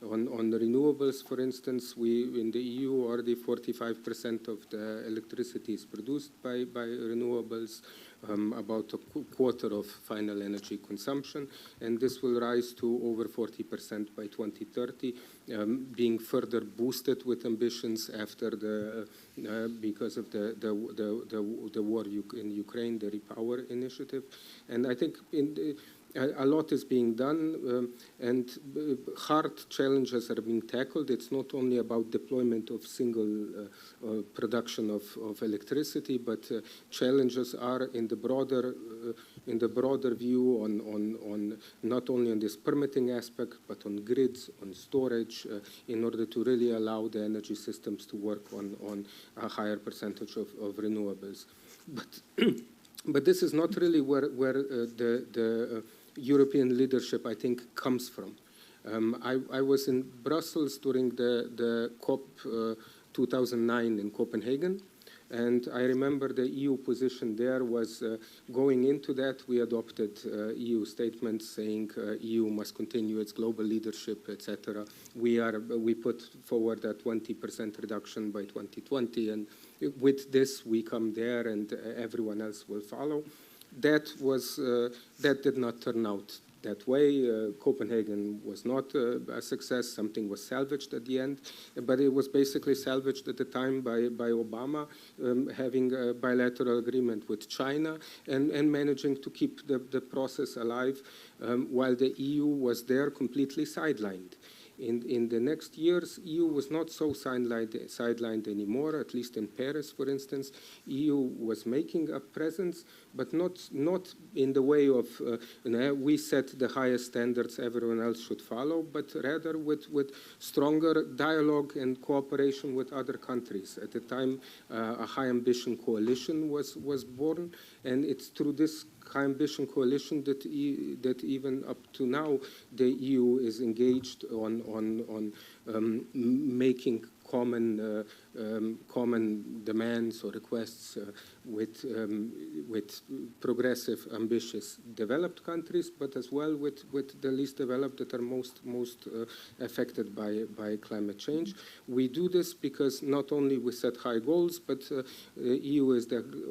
on the renewables, for instance, we in the EU already 45% of the electricity is produced by renewables. About a quarter of final energy consumption, and this will rise to over 40% by 2030, being further boosted with ambitions after because of the war in Ukraine, the Repower initiative, and I think a lot is being done, and hard challenges are being tackled. It's not only about deployment of single production of electricity, but challenges are in the broader view on not only on this permitting aspect, but on grids, on storage, in order to really allow the energy systems to work on a higher percentage of renewables. But this is not really where the European leadership, I think, comes from. I was in Brussels during the COP 2009 in Copenhagen, and I remember the EU position there was going into that. We adopted EU statements saying EU must continue its global leadership, etc. We put forward a 20% reduction by 2020, and with this we come there, and everyone else will follow. That did not turn out that way. Copenhagen was not a success. Something was salvaged at the end, but it was basically salvaged at the time by Obama having a bilateral agreement with China and managing to keep the process alive while the EU was there completely sidelined. In the next years, EU was not so sidelined anymore, at least in Paris, for instance. EU was making a presence, but not in the way of we set the highest standards everyone else should follow, but rather with stronger dialogue and cooperation with other countries. At the time, a high ambition coalition was born, and it's through this high ambition coalition that even up to now the EU is engaged on making common demands or requests with progressive, ambitious developed countries, but as well with the least developed that are most affected by climate change. We do this because not only we set high goals, but EU is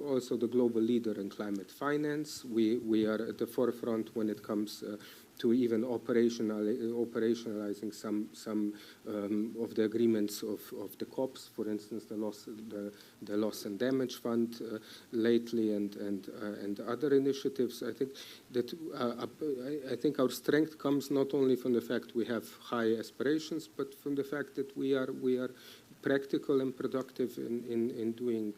also the global leader in climate finance. We are at the forefront when it comes to even operationalizing some of the agreements of the COPs, for instance, the loss and damage fund lately, and other initiatives. I think that I think our strength comes not only from the fact we have high aspirations, but from the fact that we are practical and productive in doing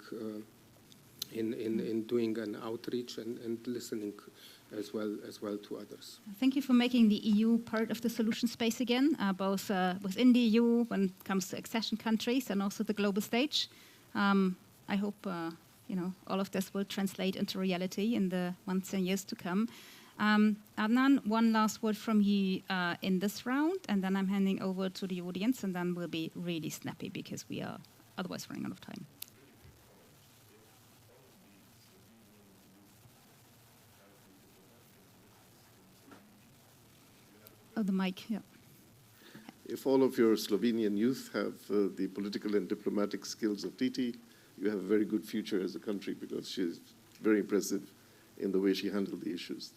an outreach and listening as well to others. Thank you for making the EU part of the solution space again, both within the EU when it comes to accession countries and also the global stage. I hope all of this will translate into reality in the months and years to come. Adnan, one last word from you in this round, and then I'm handing over to the audience, and then we'll be really snappy because we are otherwise running out of time. Oh, the mic, yeah. If all of your Slovenian youth have the political and diplomatic skills of Titi, you have a very good future as a country, because she's very impressive in the way she handled the issues.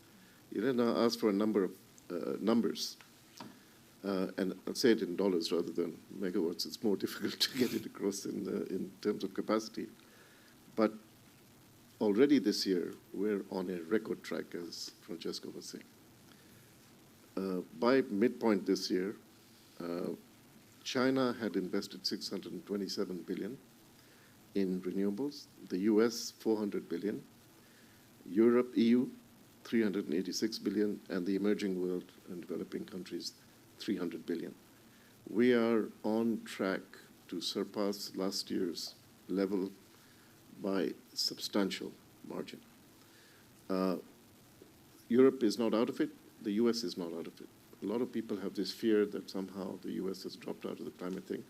Elena asked for a number of numbers, and I'll say it in dollars rather than megawatts. It's more difficult to get it across in terms of capacity. But already this year, we're on a record track, as Francesco was saying. By midpoint this year, China had invested 627 billion in renewables, the US 400 billion, Europe, EU 386 billion, and the emerging world and developing countries 300 billion. We are on track to surpass last year's level by substantial margin. Europe is not out of it. The US is not out of it. A lot of people have this fear that somehow the US has dropped out of the climate thing.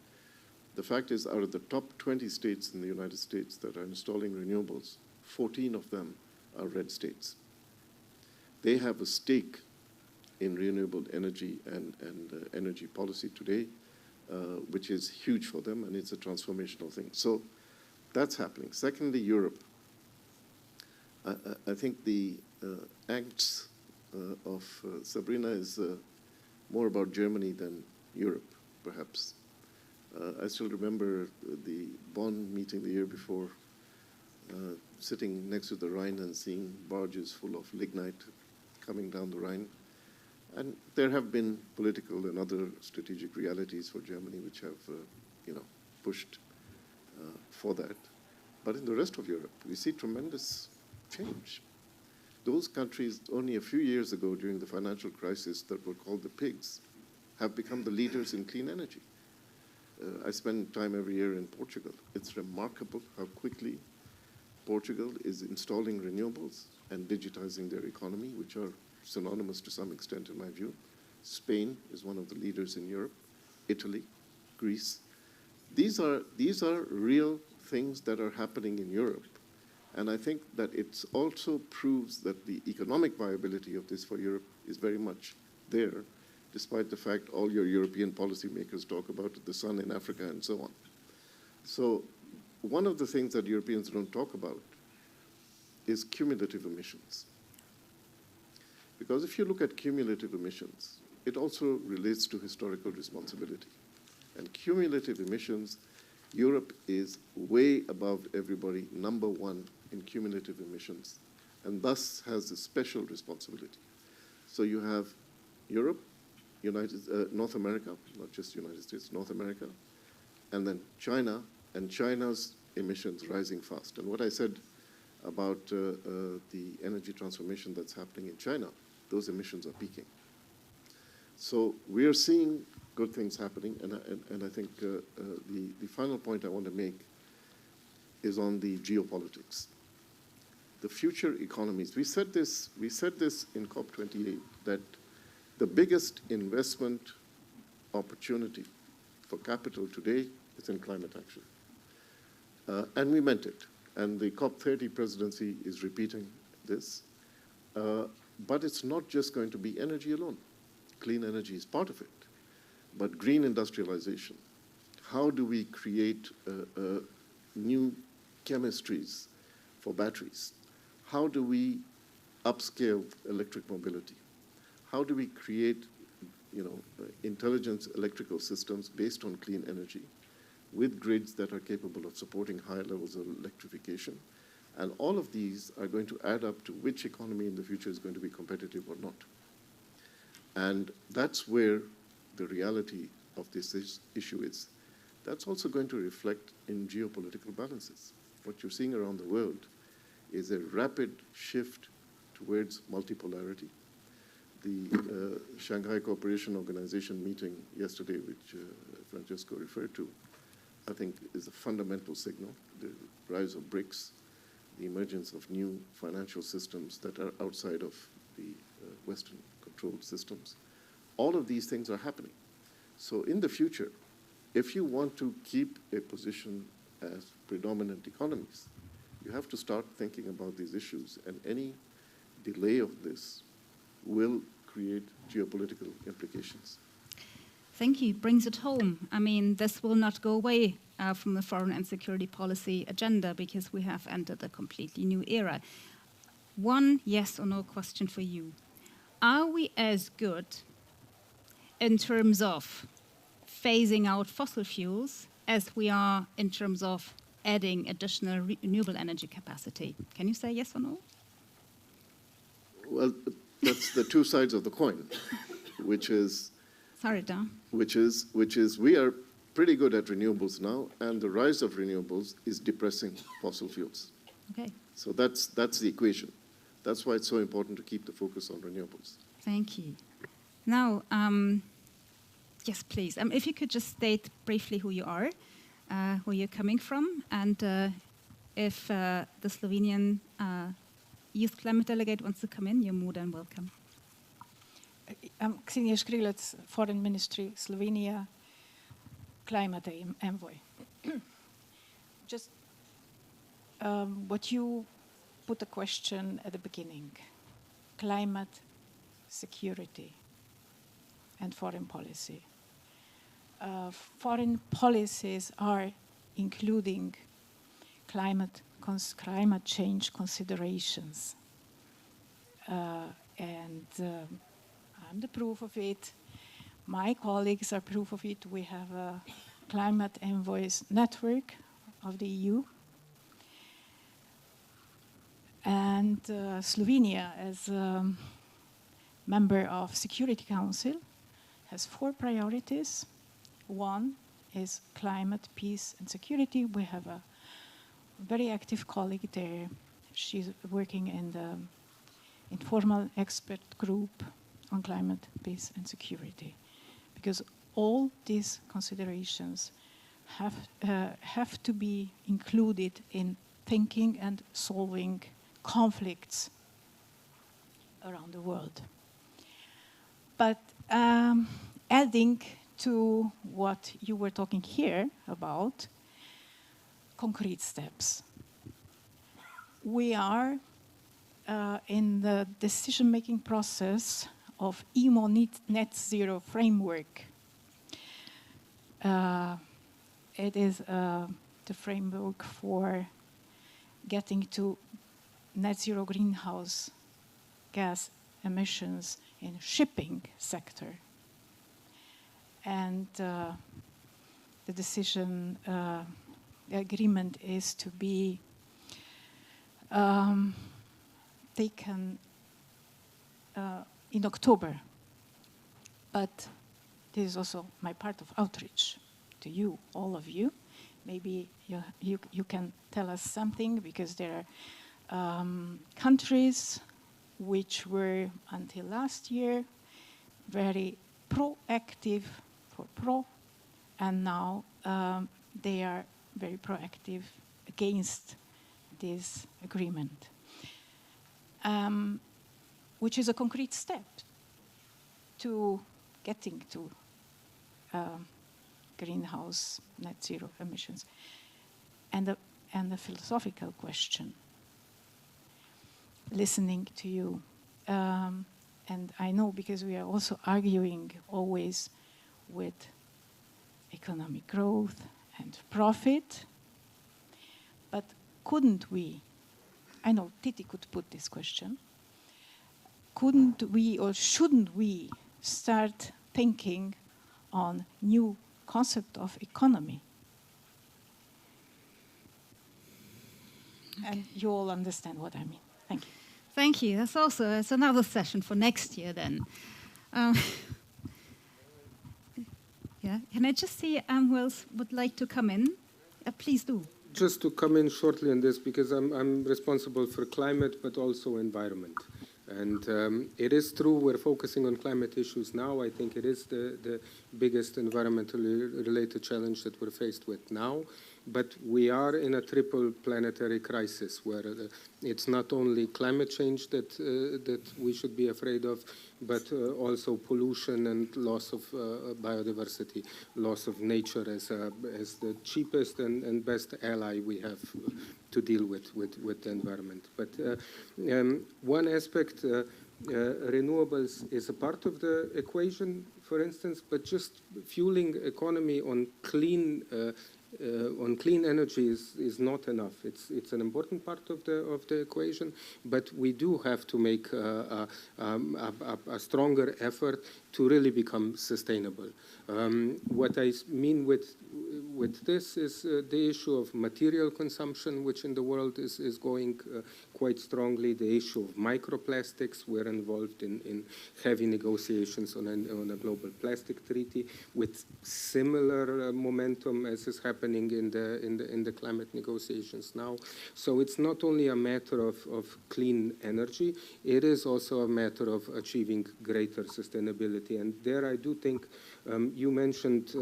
The fact is, out of the top 20 states in the United States that are installing renewables, 14 of them are red states. They have a stake in renewable energy and energy policy today, which is huge for them, and it's a transformational thing. So that's happening. Secondly, Europe. I think the acts of Sabrina is more about Germany than Europe, perhaps. I still remember the Bonn meeting the year before, sitting next to the Rhine and seeing barges full of lignite coming down the Rhine. And there have been political and other strategic realities for Germany which have pushed for that. But in the rest of Europe, we see tremendous change. Those countries, only a few years ago during the financial crisis that were called the pigs, have become the leaders in clean energy. I spend time every year in Portugal. It's remarkable how quickly Portugal is installing renewables and digitizing their economy, which are synonymous to some extent in my view. Spain is one of the leaders in Europe, Italy, Greece. These are real things that are happening in Europe. And I think that it also proves that the economic viability of this for Europe is very much there, despite the fact all your European policymakers talk about the sun in Africa and so on. So one of the things that Europeans don't talk about is cumulative emissions. Because if you look at cumulative emissions, it also relates to historical responsibility. And cumulative emissions, Europe is way above everybody, number one in cumulative emissions, and thus has a special responsibility. So you have Europe, North America, not just United States, North America, and then China, and China's emissions rising fast. And what I said about the energy transformation that's happening in China, those emissions are peaking. So we are seeing good things happening, and I think the final point I want to make is on the geopolitics. The future economies. We said this in COP28, that the biggest investment opportunity for capital today It's in climate action. And we meant it. And the COP30 presidency is repeating this. But it's not just going to be energy alone. Clean energy is part of it. But green industrialization. How do we create new chemistries for batteries? How do we upscale electric mobility? How do we create intelligent electrical systems based on clean energy with grids that are capable of supporting higher levels of electrification? And all of these are going to add up to which economy in the future is going to be competitive or not. And that's where the reality of this issue is. That's also going to reflect in geopolitical balances. What you're seeing around the world is a rapid shift towards multipolarity. The Shanghai Cooperation Organization meeting yesterday, which Francesco referred to, I think is a fundamental signal. The rise of BRICS, the emergence of new financial systems that are outside of the Western controlled systems. All of these things are happening. So in the future, if you want to keep a position as predominant economies, you have to start thinking about these issues, and any delay of this will create geopolitical implications. Thank you. Brings it home. I mean, this will not go away from the foreign and security policy agenda because we have entered a completely new era. One yes or no question for you. Are we as good in terms of phasing out fossil fuels as we are in terms of adding additional renewable energy capacity? Can you say yes or no? Well, that's the two sides of the coin, which is... Sorry, Dan. Which is we are pretty good at renewables now, and the rise of renewables is depressing fossil fuels. Okay. So that's the equation. That's why it's so important to keep the focus on renewables. Thank you. Now, yes, please. If you could just state briefly who you are, where you're coming from, and if the Slovenian Youth Climate Delegate wants to come in, you're more than welcome. I'm Ksenia Škrilec, Foreign Ministry, Slovenia, Climate Envoy. Just what you put a question at the beginning, climate, security, and foreign policy. Foreign policies are including climate change considerations. And I'm the proof of it. My colleagues are proof of it. We have a Climate Envoys network of the EU. And Slovenia, as a member of Security Council, has 4 priorities. One is climate, peace, and security. We have a very active colleague there. She's working in the informal expert group on climate, peace, and security. Because all these considerations have to be included in thinking and solving conflicts around the world. But adding to what you were talking here about, concrete steps. We are in the decision-making process of IMO net zero framework. It is the framework for getting to net zero greenhouse gas emissions in shipping sector. And the decision, the agreement is to be taken in October. But this is also my part of outreach to you, all of you. Maybe you can tell us something, because there are countries which were, until last year, very proactive for pro, and now they are very proactive against this agreement, which is a concrete step to getting to greenhouse net zero emissions. And the philosophical question, listening to you, and I know because we are also arguing always with economic growth and profit, but couldn't we, I know Titi could put this question, couldn't we or shouldn't we start thinking on new concept of economy? And you all understand what I mean. Thank you. Thank you. That's another session for next year then. Yeah. Can I just see who else would like to come in? Please do. Just to come in shortly on this, because I'm responsible for climate, but also environment. And it is true we're focusing on climate issues now. I think it is the biggest environmentally related challenge that we're faced with now. But we are in a triple planetary crisis where it's not only climate change that we should be afraid of, but also pollution and loss of biodiversity, loss of nature as the cheapest and best ally we have to deal with the environment. But one aspect, renewables is a part of the equation, for instance, but just fueling economy on clean energy is not enough. It's an important part of the equation, but we do have to make a stronger effort to really become sustainable. What I mean with this is the issue of material consumption, which in the world is going quite strongly. The issue of microplastics. We're involved in heavy negotiations on a global plastic treaty with similar momentum as is happening in the climate negotiations now. So it's not only a matter of clean energy, it is also a matter of achieving greater sustainability. And there I do think you mentioned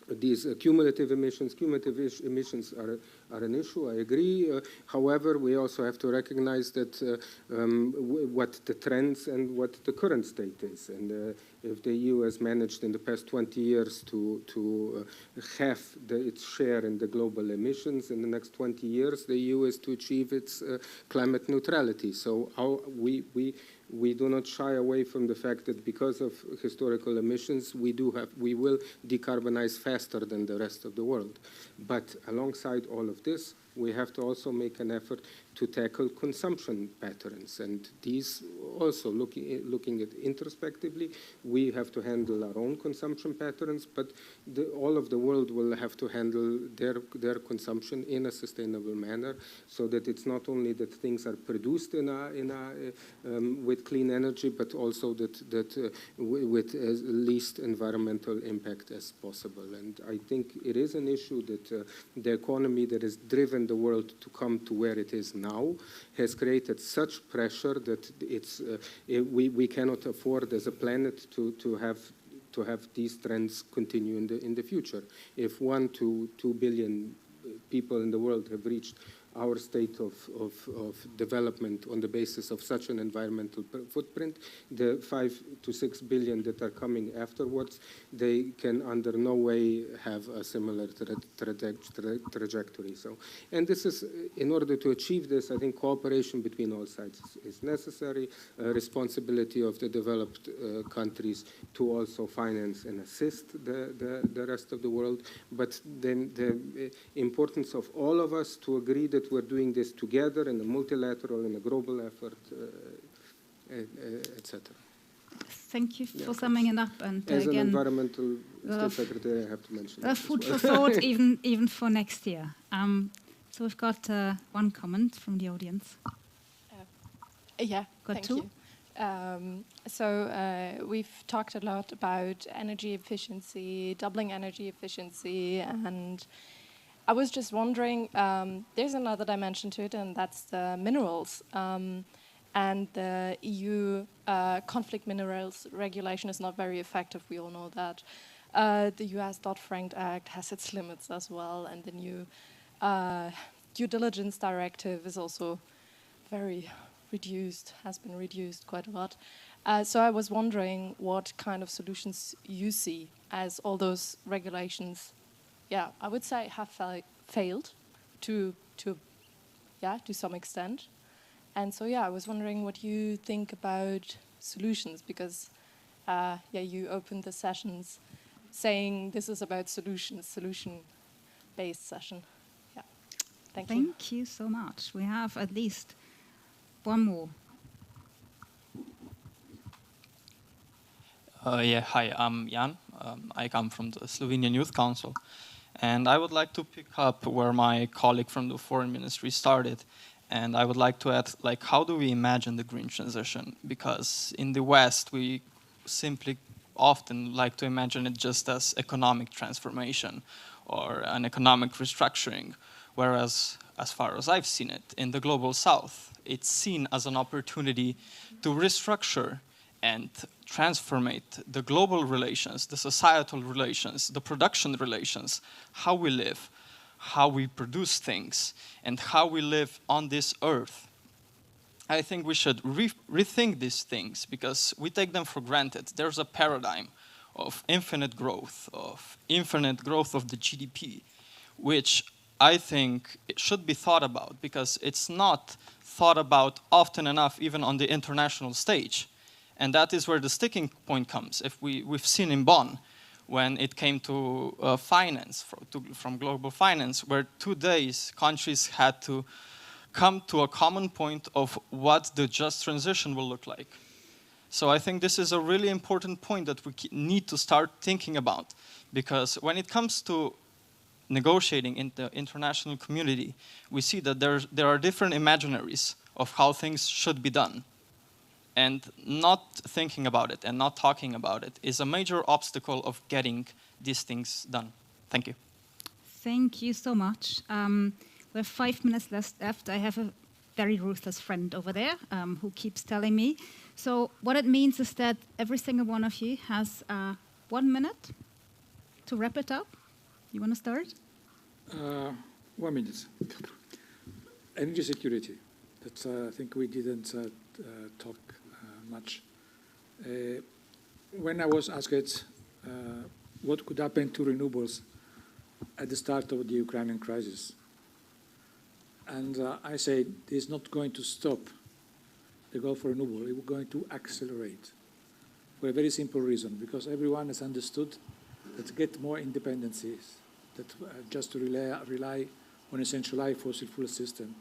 these cumulative emissions. Cumulative emissions are an issue, I agree. However, we also have to recognize that what the trends and what the current state is. And if the EU has managed in the past 20 years to halve its share in the global emissions, in the next 20 years, the EU is to achieve its climate neutrality. So we do not shy away from the fact that because of historical emissions, we will decarbonize faster than the rest of the world. But alongside all of this, we have to also make an effort to tackle consumption patterns. And these also, looking at introspectively, we have to handle our own consumption patterns, but all of the world will have to handle their consumption in a sustainable manner, so that it's not only that things are produced with clean energy, but also that with as least environmental impact as possible. And I think it is an issue that the economy that has driven the world to come to where it is now has created such pressure that we cannot afford as a planet to have these trends continue in the future. If 1 to 2 billion people in the world have reached our state of development on the basis of such an environmental footprint, the 5 to 6 billion that are coming afterwards, they can under no way have a similar trajectory. So, and this is, in order to achieve this, I think cooperation between all sides is necessary, responsibility of the developed countries to also finance and assist the rest of the world, but then the importance of all of us to agree that we're doing this together in a multilateral, in a global effort, etc. Thank you for summing it up. And as again, an environmental state secretary, I have to mention that. Food for thought, even for next year. So we've got one comment from the audience. Yeah, got thank two? You. So we've talked a lot about energy efficiency, doubling energy efficiency, and I was just wondering, there's another dimension to it, and that's the minerals. And the EU conflict minerals regulation is not very effective, we all know that. The US Dodd-Frank Act has its limits as well, and the new due diligence directive is also very has been reduced quite a lot. So I was wondering what kind of solutions you see as all those regulations, I would say have failed to some extent. And so, I was wondering what you think about solutions, because, you opened the sessions saying this is about solution-based session. Yeah, thank you. Thank you so much. We have at least one more. Hi, I'm Jan. I come from the Slovenian Youth Council. And I would like to pick up where my colleague from the Foreign Ministry started. And I would like to add, how do we imagine the green transition? Because in the West, we simply often like to imagine it just as economic transformation or an economic restructuring. Whereas, as far as I've seen it, in the Global South, it's seen as an opportunity to restructure and transformate the global relations, the societal relations, the production relations, how we live, how we produce things, and how we live on this earth. I think we should rethink these things because we take them for granted. There's a paradigm of infinite growth of the GDP, which I think it should be thought about because it's not thought about often enough even on the international stage. And that is where the sticking point comes. If we've seen in Bonn, when it came to finance, from global finance, where 2 days countries had to come to a common point of what the just transition will look like. So I think this is a really important point that we need to start thinking about, because when it comes to negotiating in the international community, we see that there are different imaginaries of how things should be done. And not thinking about it and not talking about it is a major obstacle of getting these things done. Thank you. Thank you so much. We have 5 minutes left. I have a very ruthless friend over there who keeps telling me. So what it means is that every single one of you has 1 minute to wrap it up. You want to start? 1 minute. Energy security. That's, I think we didn't talk much. When I was asked what could happen to renewables at the start of the Ukrainian crisis, and I said it's not going to stop the goal for renewable, it's going to accelerate for a very simple reason, because everyone has understood that to get more independencies, that just to rely on a centralized fossil fuel system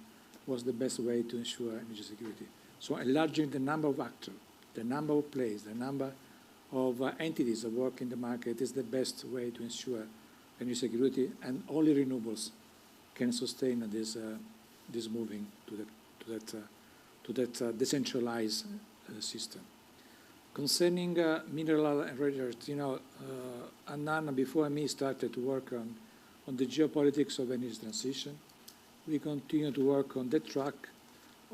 was the best way to ensure energy security. So enlarging the number of actors, the number of players, the number of entities that work in the market is the best way to ensure energy security, and only renewables can sustain this moving to that decentralized system. Concerning mineral and rare earth, Adnan before me started to work on the geopolitics of energy transition. We continue to work on that track,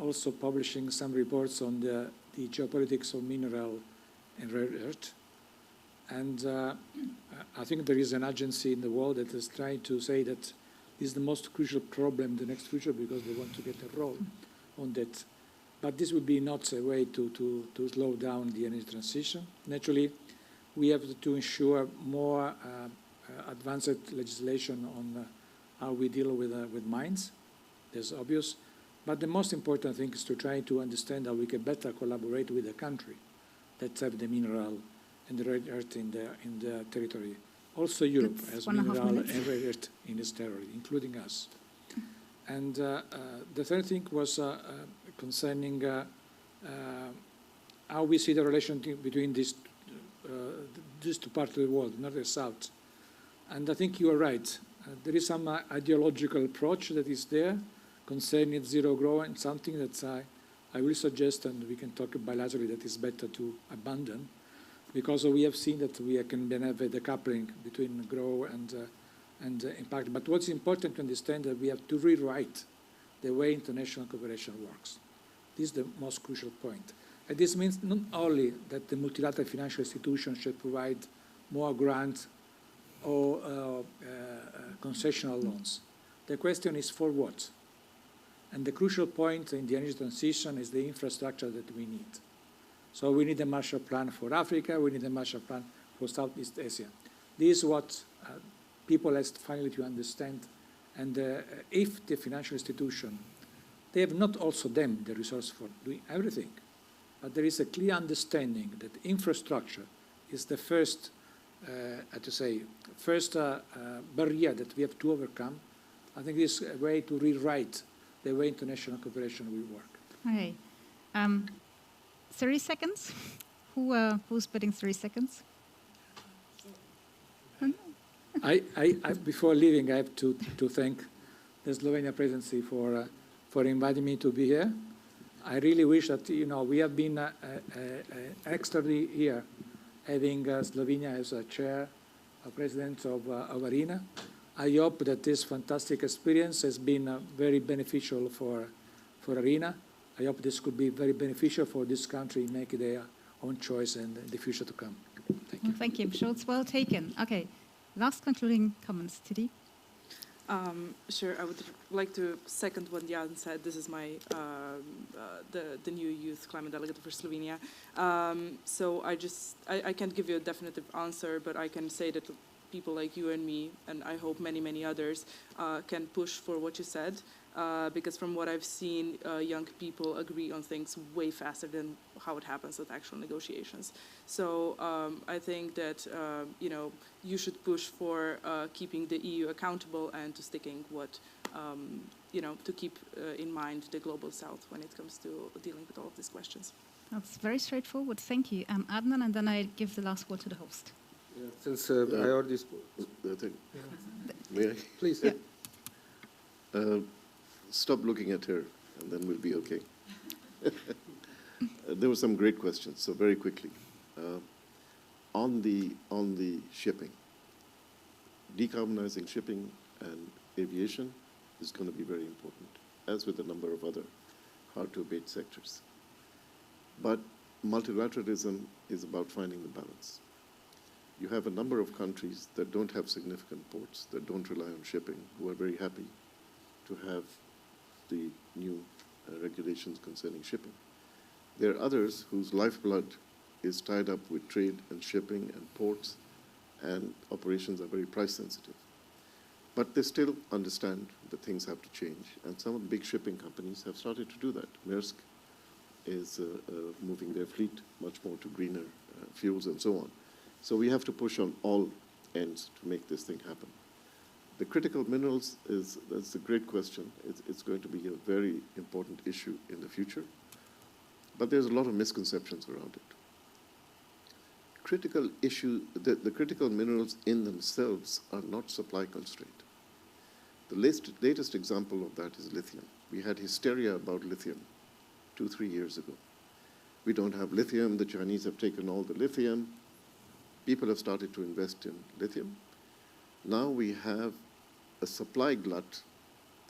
also publishing some reports on the geopolitics of mineral and rare earth. And I think there is an agency in the world that is trying to say that this is the most crucial problem in the next future because they want to get a role on that. But this would be not a way to slow down the energy transition. Naturally, we have to ensure more advanced legislation on how we deal with mines. That's obvious. But the most important thing is to try to understand how we can better collaborate with the country that have the mineral and the rare earth in the territory. Also Europe has mineral and rare earth in its territory, including us. And the third thing was concerning how we see the relationship between these two parts of the world, north and south. And I think you are right. There is some ideological approach that is there concerning zero growth, and something that I will suggest, and we can talk bilaterally, that is better to abandon, because we have seen that we can then have a decoupling between growth and impact. But what's important to understand that we have to rewrite the way international cooperation works. This is the most crucial point. And this means not only that the multilateral financial institutions should provide more grants or concessional loans. The question is for what? And the crucial point in the energy transition is the infrastructure that we need. So we need a Marshall Plan for Africa, we need a Marshall Plan for Southeast Asia. This is what people have finally to understand. And if the financial institution, they have not also them the resource for doing everything, but there is a clear understanding that infrastructure is the first, barrier that we have to overcome. I think this is a way to rewrite the way international cooperation will work. Okay. 30 seconds? Who's putting 30 seconds? Before leaving, I have to thank the Slovenia presidency for inviting me to be here. I really wish that, we have been extremely here, having Slovenia as a chair, a president of ARENA. I hope that this fantastic experience has been very beneficial for ARENA. I hope this could be very beneficial for this country make their own choice in the future to come. Thank you. Well, thank you, Schulz. Well taken. Okay, last concluding comments, Titi. Sure, I would like to second what Jan said. This is my the new youth climate delegate for Slovenia. So I can't give you a definitive answer, but I can say that people like you and me, and I hope many, many others, can push for what you said. Because from what I've seen, young people agree on things way faster than how it happens with actual negotiations. So I think that you should push for keeping the EU accountable and to sticking what to keep in mind the global south when it comes to dealing with all of these questions. That's very straightforward. Thank you, Adnan, and then I give the last word to the host. Yeah, since I already spoke. May I? Please. Yeah. Stop looking at her, and then we'll be okay. There were some great questions, so very quickly. On the shipping, decarbonizing shipping and aviation is going to be very important, as with a number of other hard-to-abate sectors. But multilateralism is about finding the balance. You have a number of countries that don't have significant ports, that don't rely on shipping, who are very happy to have the new regulations concerning shipping. There are others whose lifeblood is tied up with trade and shipping and ports, and operations are very price sensitive. But they still understand that things have to change, and some of the big shipping companies have started to do that. Maersk is moving their fleet much more to greener fuels and so on. So we have to push on all ends to make this thing happen. The critical minerals that's a great question. It's going to be a very important issue in the future, but there's a lot of misconceptions around it. The critical minerals in themselves are not supply constrained. The latest example of that is lithium. We had hysteria about lithium 2-3 years ago. We don't have lithium. The Chinese have taken all the lithium. People have started to invest in lithium. Now we have a supply glut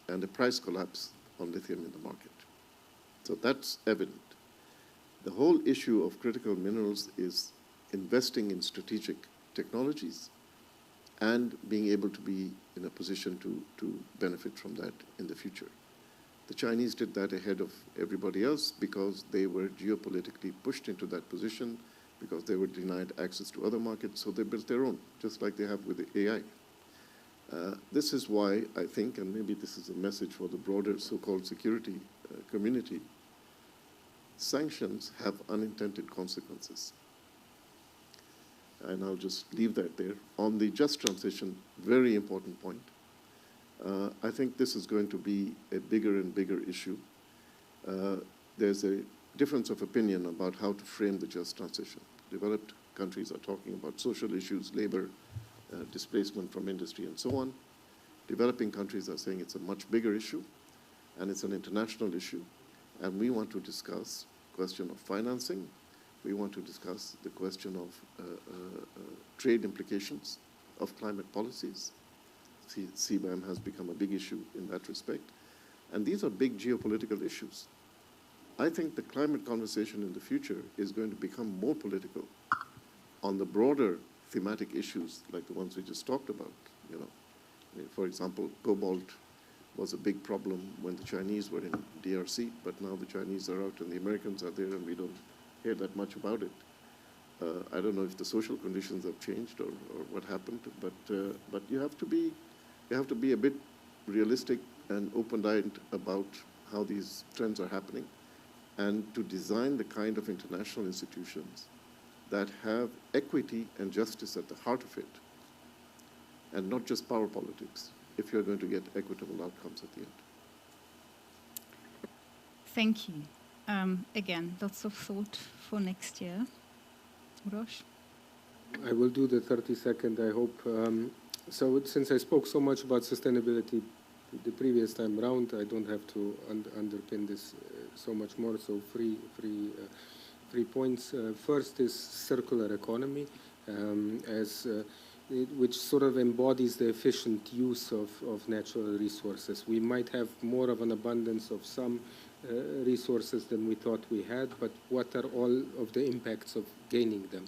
and a price collapse on lithium in the market. So that's evident. The whole issue of critical minerals is investing in strategic technologies and being able to be in a position to benefit from that in the future. The Chinese did that ahead of everybody else because they were geopolitically pushed into that position, because they were denied access to other markets, so they built their own, just like they have with the AI. This is why I think, and maybe this is a message for the broader so-called security community, sanctions have unintended consequences. And I'll just leave that there. On the just transition, very important point. I think this is going to be a bigger and bigger issue. There's a difference of opinion about how to frame the just transition. Developed countries are talking about social issues, labor, displacement from industry, and so on. Developing countries are saying it's a much bigger issue, and it's an international issue, and we want to discuss the question of financing. We want to discuss the question of trade implications of climate policies. CBAM has become a big issue in that respect, and these are big geopolitical issues. I think the climate conversation in the future is going to become more political on the broader thematic issues like the ones we just talked about. For example, cobalt was a big problem when the Chinese were in DRC, but now the Chinese are out and the Americans are there and we don't hear that much about it. I don't know if the social conditions have changed or what happened, but you have to be a bit realistic and open-eyed about how these trends are happening, and to design the kind of international institutions that have equity and justice at the heart of it, and not just power politics, if you're going to get equitable outcomes at the end. Thank you. Again, lots of thought for next year. Uroš? I will do the 30-second, I hope. So since I spoke so much about sustainability the previous time round, I don't have to underpin this so much more. So three points. First is circular economy, which sort of embodies the efficient use of natural resources. We might have more of an abundance of some resources than we thought we had, but what are all of the impacts of gaining them?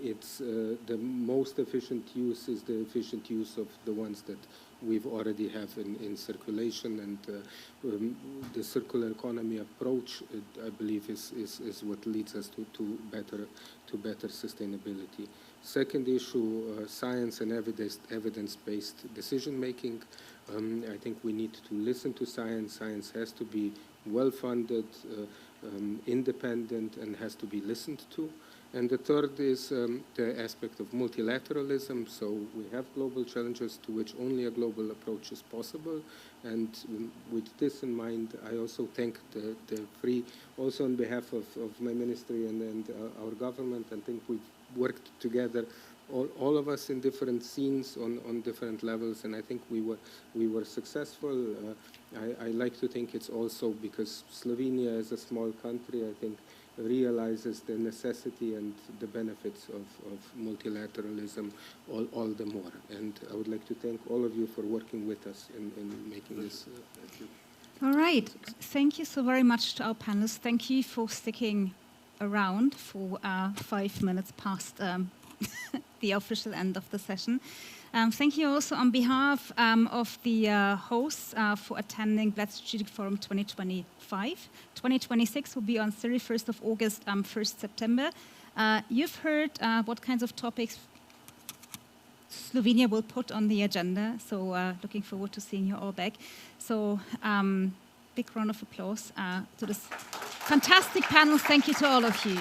It's the most efficient use is the efficient use of the ones that we've already have in circulation, and the circular economy approach, I believe, is what leads us to better sustainability. Second issue, science and evidence-based decision-making. I think we need to listen to science. Science has to be well-funded, independent, and has to be listened to. And the third is the aspect of multilateralism. So we have global challenges to which only a global approach is possible. And with this in mind, I also thank the three, also on behalf of my ministry and our government. I think we've worked together, all of us in different scenes on different levels, and I think we were successful. I like to think it's also because Slovenia is a small country, I think, realizes the necessity and the benefits of multilateralism all the more. And I would like to thank all of you for working with us in making this. All right. Thank you so very much to our panelists. Thank you for sticking around for 5 minutes past the official end of the session. Thank you also on behalf of the hosts for attending Bled Strategic Forum 2025. 2026 will be on 31st of August, 1st September. You've heard what kinds of topics Slovenia will put on the agenda, so looking forward to seeing you all back. So big round of applause to this fantastic panel. Thank you to all of you.